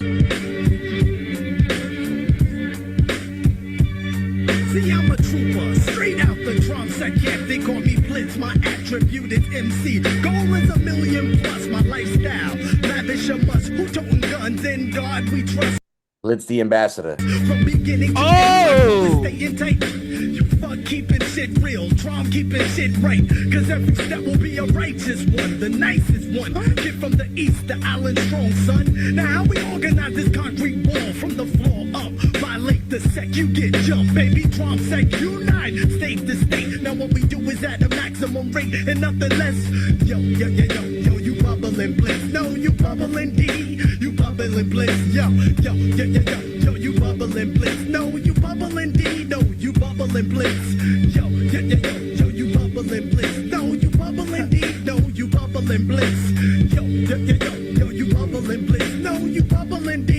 See, I'm a trooper, straight out the drum set. Yeah, they call me Blitz, my attribute is MC. Goal is $1 million plus, my lifestyle. Lavish a must, who toting guns in God we trust. Blitz the ambassador. From beginning to end, staying tight. You fuck keeping shit real, Trom keeping shit right. Cause every step will be a righteous one, the nicest one. Get from the east, the island strong, son. Now how we organize this concrete wall from the floor up? Violate the sec, you get jumped, baby. Trom sec, unite, state to state. Now what we do is at a maximum rate and nothing less. Yo, you bubbling Blitz. No, you bubbling D, you bubbling Blitz. Yo, you bubbling Blitz. No, you bubbling D, no, you bubbling Blitz. Yo, you bubbling Blitz. No, you bubbling D, no, you bubbling Blitz. Yo, you bubbling Blitz. No, you bubbling D,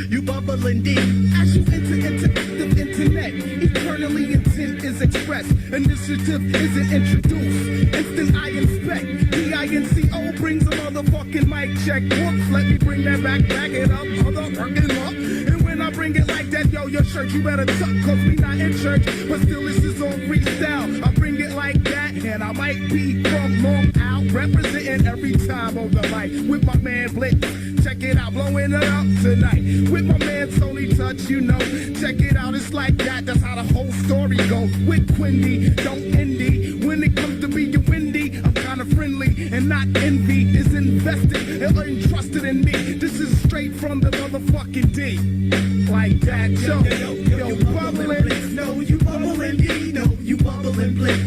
you bubbling D. As you enter the internet, eternally intent is expressed. Initiative isn't introduced. Instant I inspect. DINCO brings a motherfucking mic check. Whoops, let me bring that back it up, motherfucking up. And when I bring it like that, yo, your shirt, you better tuck, cause we not in church. But still, this is on freestyle. I bring it like that, and I might be from Long Out, representing every time on the mic with my man Blitz. Check it out, blowing it up tonight with my man Tony Touch, you know. Check it out, it's like that, that's how the whole story goes. With Quindy, don't envy. When it comes to being windy, I'm kinda friendly and not envy. Is invested and entrusted in me. This is straight from the motherfucking D. Like that, yo, bubbling. No, you bubbling D. No, you bubbling Blitz.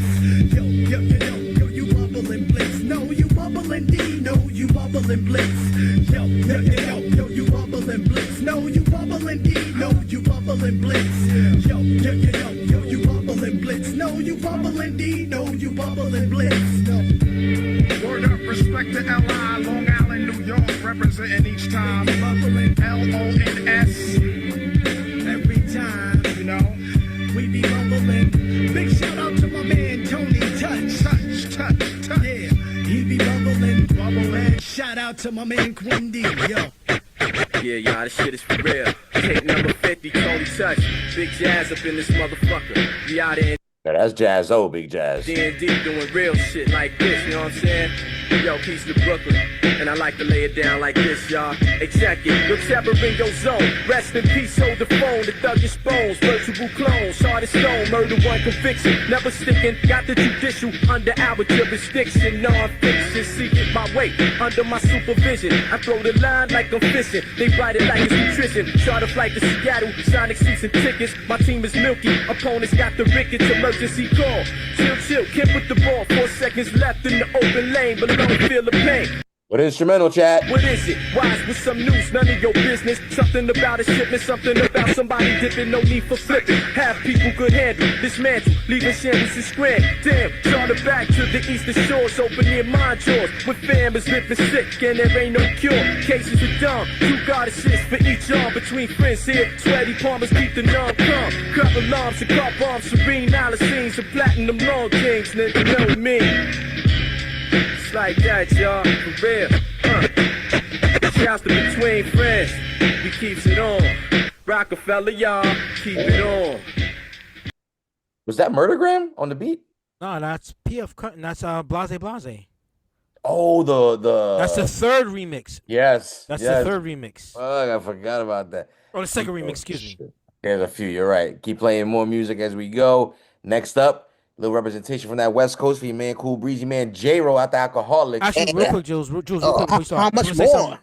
Yo, you bubbling Blitz. No, you bubbling D. No, you bubbling Blitz. Yo, you bubbling Blitz. No, you bubbling D. No, you bubbling Blitz. Yo, you bubbling Blitz. No, you bubbling D. No, you bubbling Blitz. Word up, respect to L.I., Long Island, New York, representing each time. Bubbling LONS. Every time, you know, we be bubbling. Big shout out to my man Tony Touch. Yeah, he be bubbling. Shout out to my man Quindy, yo. Yeah, y'all, this shit is for real. Take number 50, Tony Touch. Big Jazz up in this motherfucker. We out in That's Jazz O, Big Jazz. D&D doing real shit like this, you know what I'm saying? Yo, peace to Brooklyn. And I like to lay it down like this, y'all. Hey, check it. Yo, terror in your zone. Rest in peace, hold the phone. The thuggish bones. Virtual clones. Sharded stone. Murder one conviction. Never sticking. Got the judicial under our jurisdiction. Non-fiction. Seeking my way under my supervision. I throw the line like I'm fishing. They ride it like it's nutrition. Charter flight to Seattle. Sonic seats and tickets. My team is milky. Opponents got the rickets. Emergency call. Chill. Can't put the ball. 4 seconds left in the open lane. But don't feel the pain. What instrumental, chat? What is it? Wise with some news, none of your business. Something about a shipment, something about somebody dipping, no need for flipping. Have people could handle, dismantle, leaving shambles and scram. Damn, charter back to the eastern shores, open near mind jaws. With fam is living sick and there ain't no cure. Cases are dumb, 2 goddesses for each arm. Between friends here, sweaty palmers keep the numb calm. Cut alarms and car bombs, serene Alacines and platinum long kings, nigga know me. It's like that, y'all, for real. Shouts to Between Friends, we keeps it on. Rockefeller, y'all, keep it on. Was that Murdergram on the beat? No, that's PF Cutting. That's Blase Blase. Oh, the That's the third remix. Yes. That's the third remix. Fuck, I forgot about that. Or the second remix, excuse me. There's a few. You're right. Keep playing more music as we go. Next up, little representation from that West Coast for your man, Cool Breezy man, J-Ro out the Alcoholics. Actually, real quick, Jules, real quick, before you start, How much more?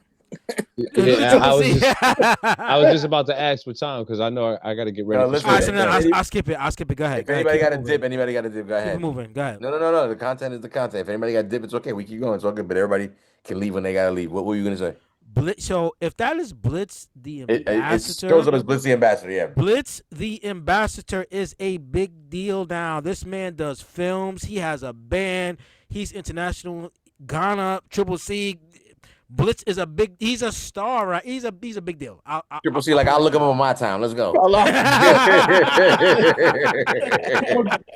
Yeah, I was just about to ask for time because I know I got to get ready. No, for listen, school. I'll skip it. I'll skip it. Go ahead. If anybody got a moving. dip, anybody got a dip, go ahead. Keep moving. Go ahead. No. The content is the content. If anybody got a dip, it's okay. We keep going. It's all good. But everybody can leave when they gotta leave. What were you gonna say? Blitz. So if that is Blitz the It ambassador, goes up as Blitz the ambassador. Yeah. Blitz the ambassador is a big deal now. This man does films. He has a band. He's international. Ghana, Triple C. Blitz is he's a star, right? He's a big deal. Triple C, like I'll look him up on my time. Let's go.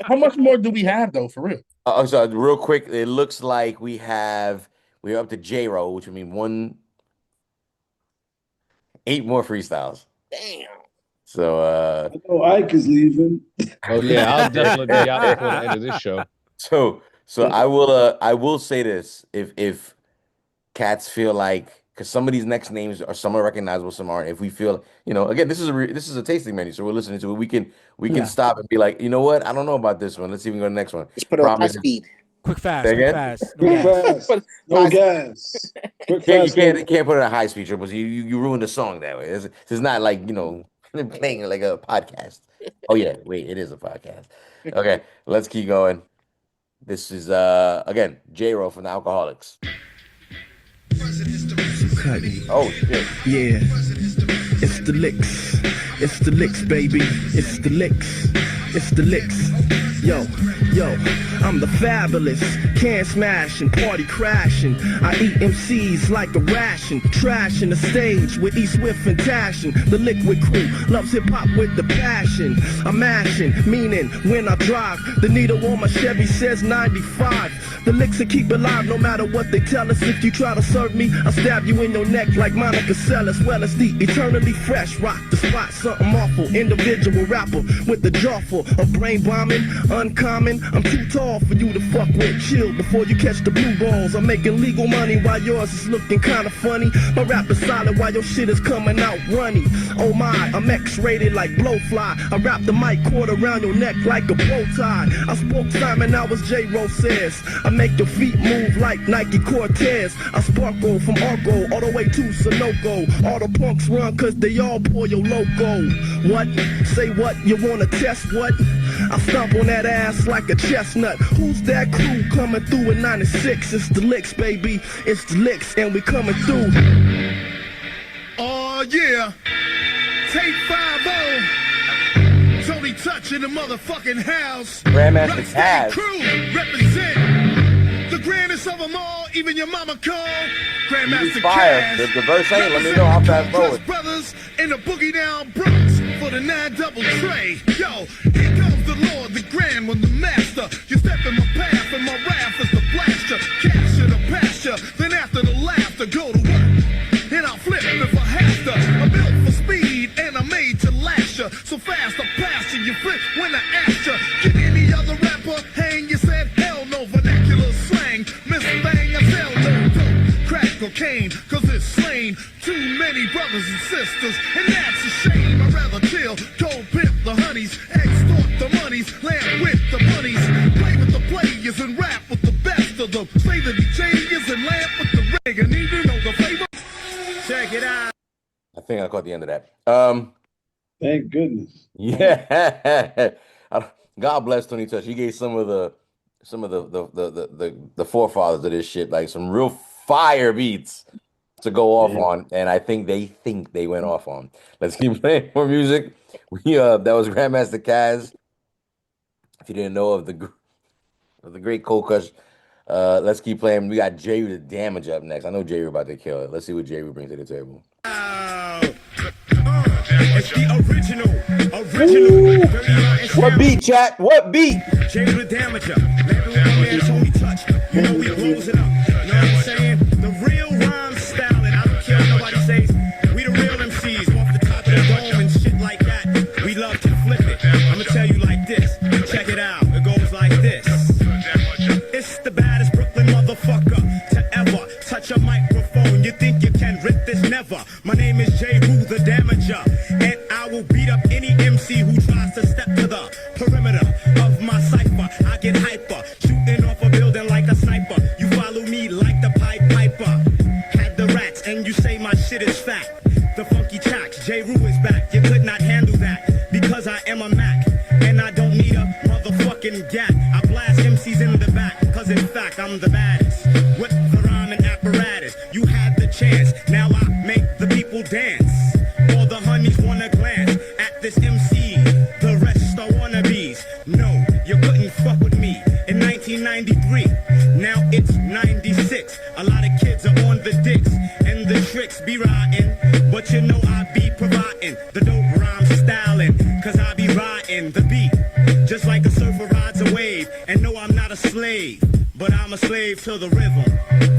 How much more do we have though, for real? So real quick, it looks like we're up to J-Ro, which would mean 8 more freestyles. Damn. So I know Ike is leaving. Oh yeah, I'll definitely be out before the end of this show. So I will say this: if cats feel like, because some of these next names are some are recognizable, some aren't. If we feel, again, this is a tasting menu, so we're listening to it. We can stop and be like, you know what? I don't know about this one. Let's even go to the next one. Just put it on high speed. Quick fast. No gas. You can't put it on high speed, Triple. You ruined the song that way. It's not like playing like a podcast. Oh yeah, wait, it is a podcast. Okay, let's keep going. This is again J-Ro from the Alcoholics. Oh shit. Yeah. It's the licks. It's the licks, baby. It's the licks. It's the licks. Yo, I'm the fabulous, can smash and party crashing. I eat MCs like a ration, trashing the stage with E Swift and Tashin. The liquid crew loves hip hop with the passion. I'm mashing, meaning when I drive, the needle on my Chevy says 95. The licks will keep it live no matter what they tell us. If you try to serve me, I'll stab you in your neck like Monica Seles. Well, it's the eternally fresh, rock the spot, something awful. Individual rapper with the jaw full of brain bombing, uncommon. I'm too tall for you to fuck with. Chill before you catch the blue balls. I'm making legal money while yours is looking kinda funny. My rap is solid while your shit is coming out runny. Oh my, I'm X-rated like blowfly. I wrap the mic cord around your neck like a bow tie. I spoke Simon, now as J-Ro says. I make your feet move like Nike Cortez. I sparkle from Argo all the way to Sunoco. All the punks run cause they all pour your logo. What? Say what? You wanna test what? I stomp on that ass like a chestnut. Who's that crew coming through in 96? It's the licks, baby. It's the licks, and we coming through. Oh yeah. Take 5-0. Tony Touch in the motherfucking house. Grandmaster Taz. Crew represent the grandest of them all. Even your mama call Grandmaster Fire. The verse ain't. Let me know. I'll fast forward. Brothers in the boogie down Bronx for the 9-double tray. Yo, here comes the Lord, the grand one, the master. You step in my path and my wrath is the blaster. Capture the pasture, then after the laughter, go to work. And I'll flip if I have to. I'm built for speed and I'm made to lash ya. So fast I pass you, you flip when I ask ya. Can any other rapper hang? You said hell no, vernacular slang. Miss Bang, I sell no dope, crack cocaine, cause it's slain too many brothers and sisters. And that's a shame, I'd rather chill, cold pimp the honeys, extort the monies, lamp with the bunnies, play with the players and rap with the best of them. Say the DJs and lamp with the rig and even know the flavor. Check it out. I think I caught the end of that. Thank goodness. Yeah. God bless Tony Touch. He gave some of the forefathers of this shit like some real fire beats to go off on, and I think they went off on. Let's keep playing more music. That was Grandmaster Caz. If you didn't know of the great Cold Crush, let's keep playing. We got Jay the Damage up next. I know Jay about to kill it. Let's see what Jay brings to the table. It's the original. What beat, chat? What beat? Jay the Damager. Maybe with my man Tony Touch. You know we blows it up. You know what I'm saying? The real rhyme style, and I don't care what nobody says. We the real MCs off the top of the dome and shit like that. We love to flip it. I'ma tell you like this. Check it out. It goes like this. It's the baddest Brooklyn motherfucker to ever touch a microphone. You think you can rip this? Never. My name is J. Roo the Damager, and I will will beat up any MC who tries to step to the perimeter of my cipher. I get hyper, shooting off a building like a sniper. You follow me like the Pied Piper. Had the rats and you say my shit is fat. The funky tracks, J. Rue is back. You could not handle that because I am a Mac and I don't need a motherfucking gap. I blast MCs in the back cause in fact I'm the baddest. With the rhyme and apparatus, you had the chance. Now I make the people dance. All the honeys wanna glance at this MC. The rest are wannabes. No, you couldn't fuck with me in 1993. Now it's 96. A lot of kids are on the dicks and the tricks be riding. But you know I be providing the dope rhyme styling. Cause I be riding the beat just like a surfer rides a wave. And no, I'm not a slave, but I'm a slave to the rhythm.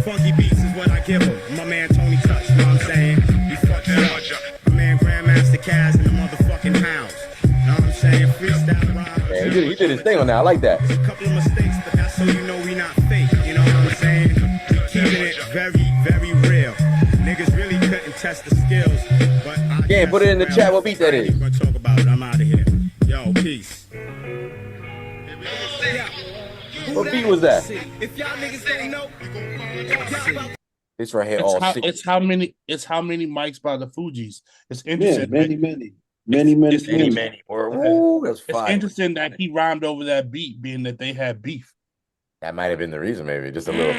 Funky beats is what I give him. My man Tony Touch, you know what I'm saying? He fucked it up. My man Grandmaster Kaz in the motherfucking house. You know what I'm saying? Freestyle rhyme. Yeah, he did his thing on that. I like that. There's a couple of mistakes, but that's so you know we not fake. You know what I'm saying? We keeping it very, very real. Niggas really couldn't test the skills, but I Yeah, put it in the chat what beat that is. We're gonna talk about it. I'm out of here. Yo, peace. What beat was that? If y'all niggas don't know, This right here, all six. It's how many mics by the Fugees. It's Yeah, interesting. many. Ooh, that's It's fine. interesting that he rhymed over that beat, being that they had beef. That might have been the reason, maybe just a little.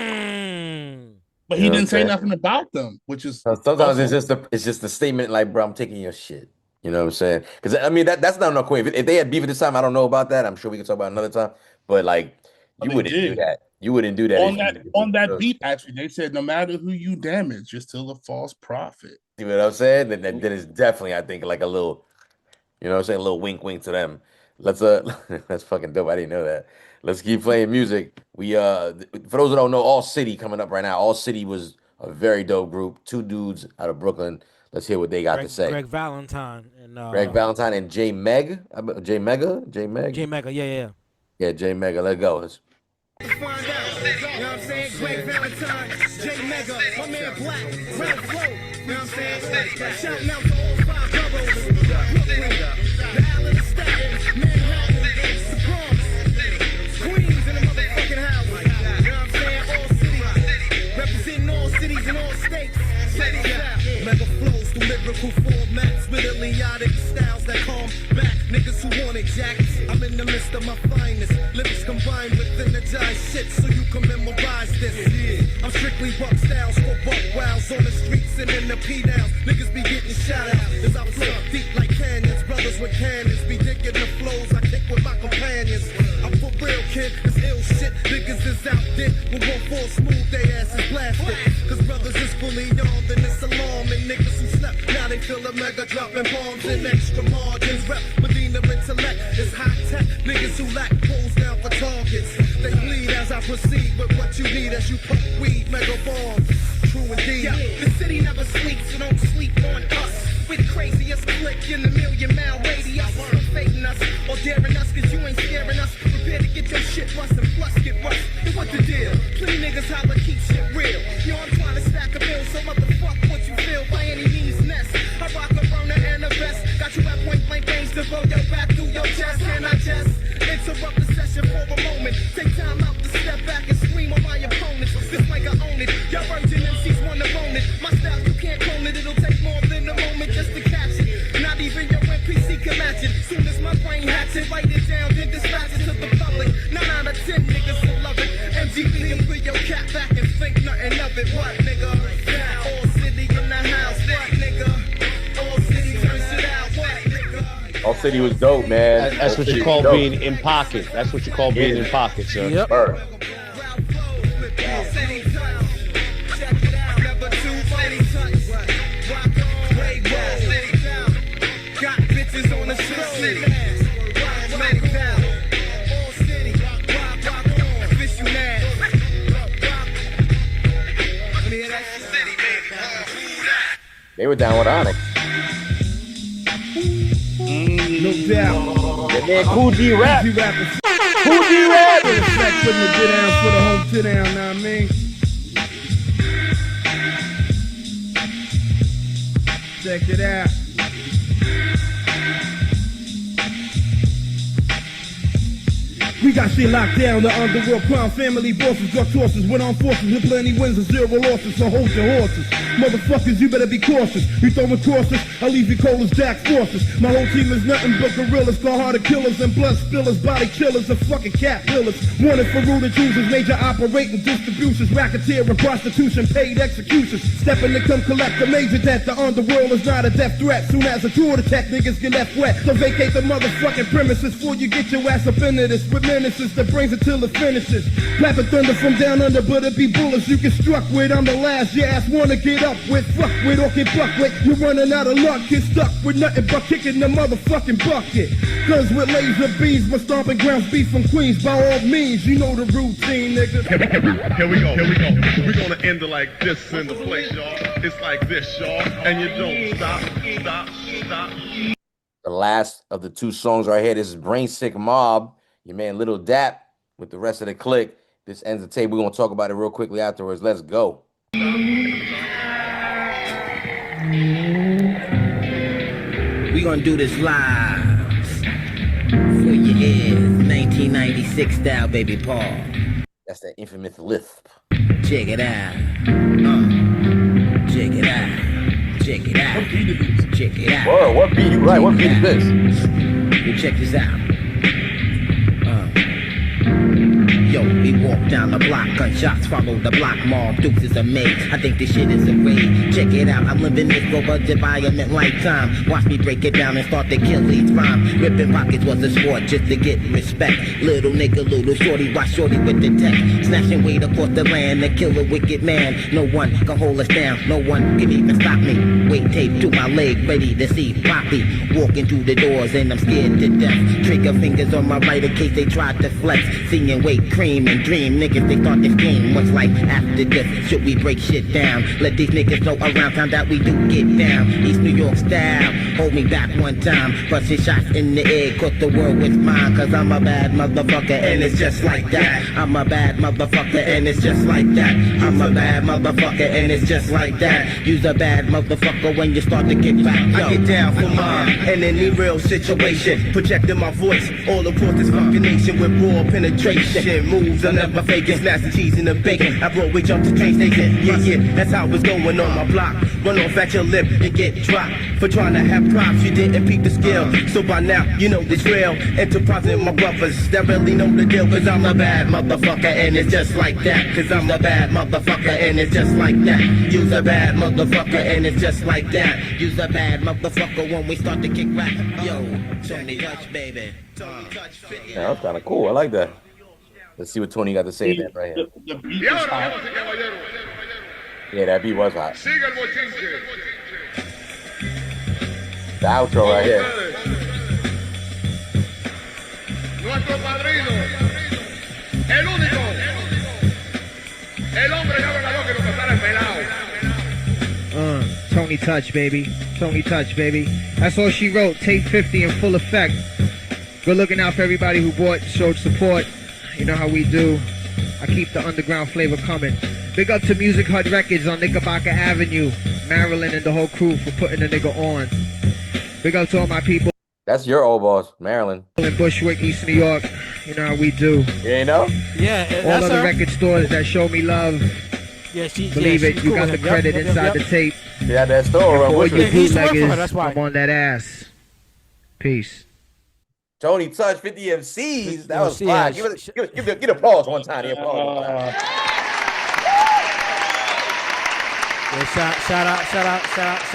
But You he know didn't what say I'm saying? nothing about them, which is Sometimes also- it's just a statement like, bro, I'm taking your shit. You know what I'm saying? Because I mean that's not no queen. If they had beef at this time, I don't know about that. I'm sure we can talk about another time. But like, you they wouldn't do did. that. You wouldn't do that on if that you- on that beat. Actually, they said no matter who you damage, you're still a false prophet. See what I'm saying? Then it's definitely, I think, like a little, you know what I'm saying, a little wink to them. Let's that's fucking dope. I didn't know that. Let's keep playing music. We for those who don't know, All City coming up right now. All City was a very dope group. Two dudes out of Brooklyn. Let's hear what they got to say. Greg Valentine and Greg Valentine and J Meg. J Mega? J Mega, yeah. Yeah, J Mega. Let's go. find out. You know what I'm saying? Greg Valentine, J Mega, my man Black, Red Flow. You know what I'm saying? Shouting out to all 5 boroughs. Brooklyn, the Island of Staten, Manhattan, the Bronx, Queens in the motherfucking house. You know what I'm saying? All cities, representing all cities and all states. Check it out. Mega flows through lyrical formats with idiotic styles that calm back niggas who want it jacked. I'm in the midst of my finest lyrics combined with energized shit, so you can memorize this. Yeah. I'm strictly buck styles for buck wows on the streets and in the P-downs. Niggas be getting shot out as I flow deep like canyons. Brothers with cannons be digging the flows I kick with my companions. I'm for real, kid. It's ill shit. Niggas is out there with 1-4 smooth, they asses blasted. Cause brothers is fully armed and it's alarming. Niggas who slept, now they feel a mega dropping bombs and extra margins. Rep Medina intellect is high tech. Niggas who lack pulls down for targets. They bleed as I proceed with what you need as you pump weed, mega bombs. True indeed. Yeah, the city never sleeps, so don't sleep on us. We're the craziest click in the million-mile radius. Don't fading us or daring us, cause you ain't scaring us. Prepare to get your shit rust and plus get rust. And what the deal? Plenty niggas holler, keep shit real. Yo, I'm trying to stack a bill, so motherfuck what you feel by any means nest. I rock a burner and a vest. Got you at point blank range to blow your back through your chest. Can I just interrupt the session for a moment? Take time out to step back and scream on my opponents. Just like I own it. Y'all virgin MCs wanna own it. My style, you can't clone it. It'll take more than a moment just to catch it. Not even your NPC can match it. Soon as my brain hatches, write it down, then dispatch it to the public. 9 out of 10 niggas will love it. MGB and put your cat back and think nothing of it. What, nigga? All city in the house. What, nigga? All city turn shit out. What, nigga? All City was dope, man. That's what you call being in pocket. That's what you call being in pocket, sir. Yep. Bird. They were down with Onyx. No doubt. That man Cool D Rap. Cool D Rap. Cool D Rap. Putting the get down for the home sit down, know what I mean? Check it out. We got shit locked down. The underworld crown family bosses, drug sources, went on forces with plenty wins and zero losses. So hold your horses, motherfuckers. You better be cautious. You throwing crosses, I'll leave you cold as Jack Forces. My whole team is nothing but gorillas, cold-hearted killers and blood spillers, body killers and fucking cat killers. Wanted for rude and choosers, major operating distributions, racketeer and prostitution, paid executions. Stepping to come collect the major debt. The underworld is not a death threat. Soon as a tour attack, niggas get left wet. So vacate the motherfucking premises before you get your ass up into this. With menaces that brings it till it finishes. Clapping thunder from down under, but it be bullets you get struck with. I'm the last your ass wanna get up with, fuck with, or get buck with. You're running out of luck, get stuck with nothing but kicking the motherfucking bucket. Guns with laser beams, my stomping grounds beef from Queens. By all means, you know the routine, nigga. Here we go. We're gonna end it like this in the place, y'all. It's like this, y'all, and you don't stop. The last of the two songs right here. This is Brain Sick Mob, your man Little Dap with the rest of the clique. This ends the tape. We're gonna talk about it real quickly afterwards. Let's go. We gonna do this live for your ears. 1996 style, baby Paul. That's that infamous lisp. Check it out. Check it out. Check it out. Check it out. Whoa, what beat? You right? What beat is this? You check this out. Yo, we walk down the block, gunshots follow the block, mob dukes is a maze. I think this shit is a raid. Check it out, I'm living this robust environment lifetime. Watch me break it down and start to kill each rhyme. Ripping pockets was a sport just to get respect. Little nigga, little shorty, watch shorty with the tech. Snatching weight across the land to kill a wicked man. No one can hold us down, no one can even stop me. Weight tape to my leg, ready to see Poppy. Walking through the doors and I'm scared to death. Trigger fingers on my right in case they try to flex. Seeing weight cream and dream niggas, they start this game. What's life after this? Should we break shit down? Let these niggas know around town that we do get down. East New York style, hold me back one time. Busting shots in the air, cause the world was mine. Cause I'm a bad motherfucker and it's just like that. I'm a bad motherfucker and it's just like that. I'm a bad motherfucker and it's just like that. You's a bad motherfucker when you start to get back. Yo, I get down for mine in any real situation. Projecting my voice all across this fucking nation with raw penetration. Moves are never faking, snatching cheese in the bacon. I brought witch up to train station. Yeah, that's how it's going on my block. Run off at your lip and get dropped for trying to have props. You didn't peep the skill, so by now you know the drill. Enterprising my brothers that really know the deal. Cause I'm a bad motherfucker and it's just like that. Cause I'm a bad motherfucker and it's just like that. You's a bad motherfucker and it's just like that. You's a bad motherfucker when we start to kick back. Yo, Tony Touch, baby. Yeah, that's kind of cool. I like that. Let's see what Tony got to say that right here. The beat is hot. Yeah, that beat was hot. The outro right here. Nuestro padrino, el único, el hombre que abre la boca y no pasara el pelado. Tony Touch, baby. Tony Touch, baby. That's all she wrote. Tape 50 in full effect. We're looking out for everybody who bought, showed support. You know how we do. I keep the underground flavor coming. Big up to Music Hut Records on Knickerbocker Avenue, Maryland, and the whole crew for putting the nigga on. Big up to all my people. That's your old boss, Maryland. In Bushwick, East New York. You know how we do. You ain't know? Yeah, all other record stores that show me love. Yeah, believe it. You cool got the credit inside the tape. Yeah, that store. All you He's working for her, bootleggers, that's why. I'm on that ass. Peace. Tony Touch, 50 MCs. That was fine. Give applause one time. Yeah, shout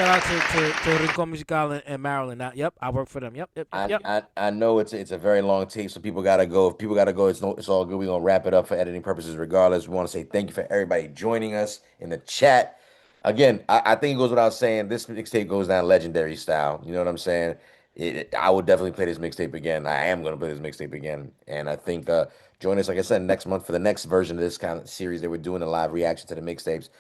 out to Rincon Musical in Maryland. Yep, I work for them. Yep. I know it's a very long tape, so people gotta go. If people gotta go, it's all good. We're gonna wrap it up for editing purposes regardless. We want to say thank you for everybody joining us in the chat. Again, I think it goes without saying, this mixtape goes down legendary style. You know what I'm saying? I would definitely play this mixtape again. I am going to play this mixtape again. And I think join us, like I said, next month for the next version of this kind of series that we're doing, a live reaction to the mixtapes.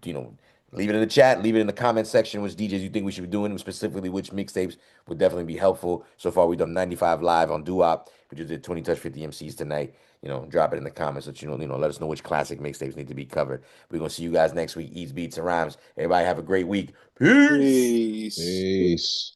You know, leave it in the chat. Leave it in the comment section which DJs you think we should be doing, specifically which mixtapes would definitely be helpful. So far, we've done 95 live on Doo-Wop. We just did 20 Touch 50 MCs tonight. You know, drop it in the comments so let us know which classic mixtapes need to be covered. We're going to see you guys next week. Eats, Beats, and Rhymes. Everybody have a great week. Peace. Peace.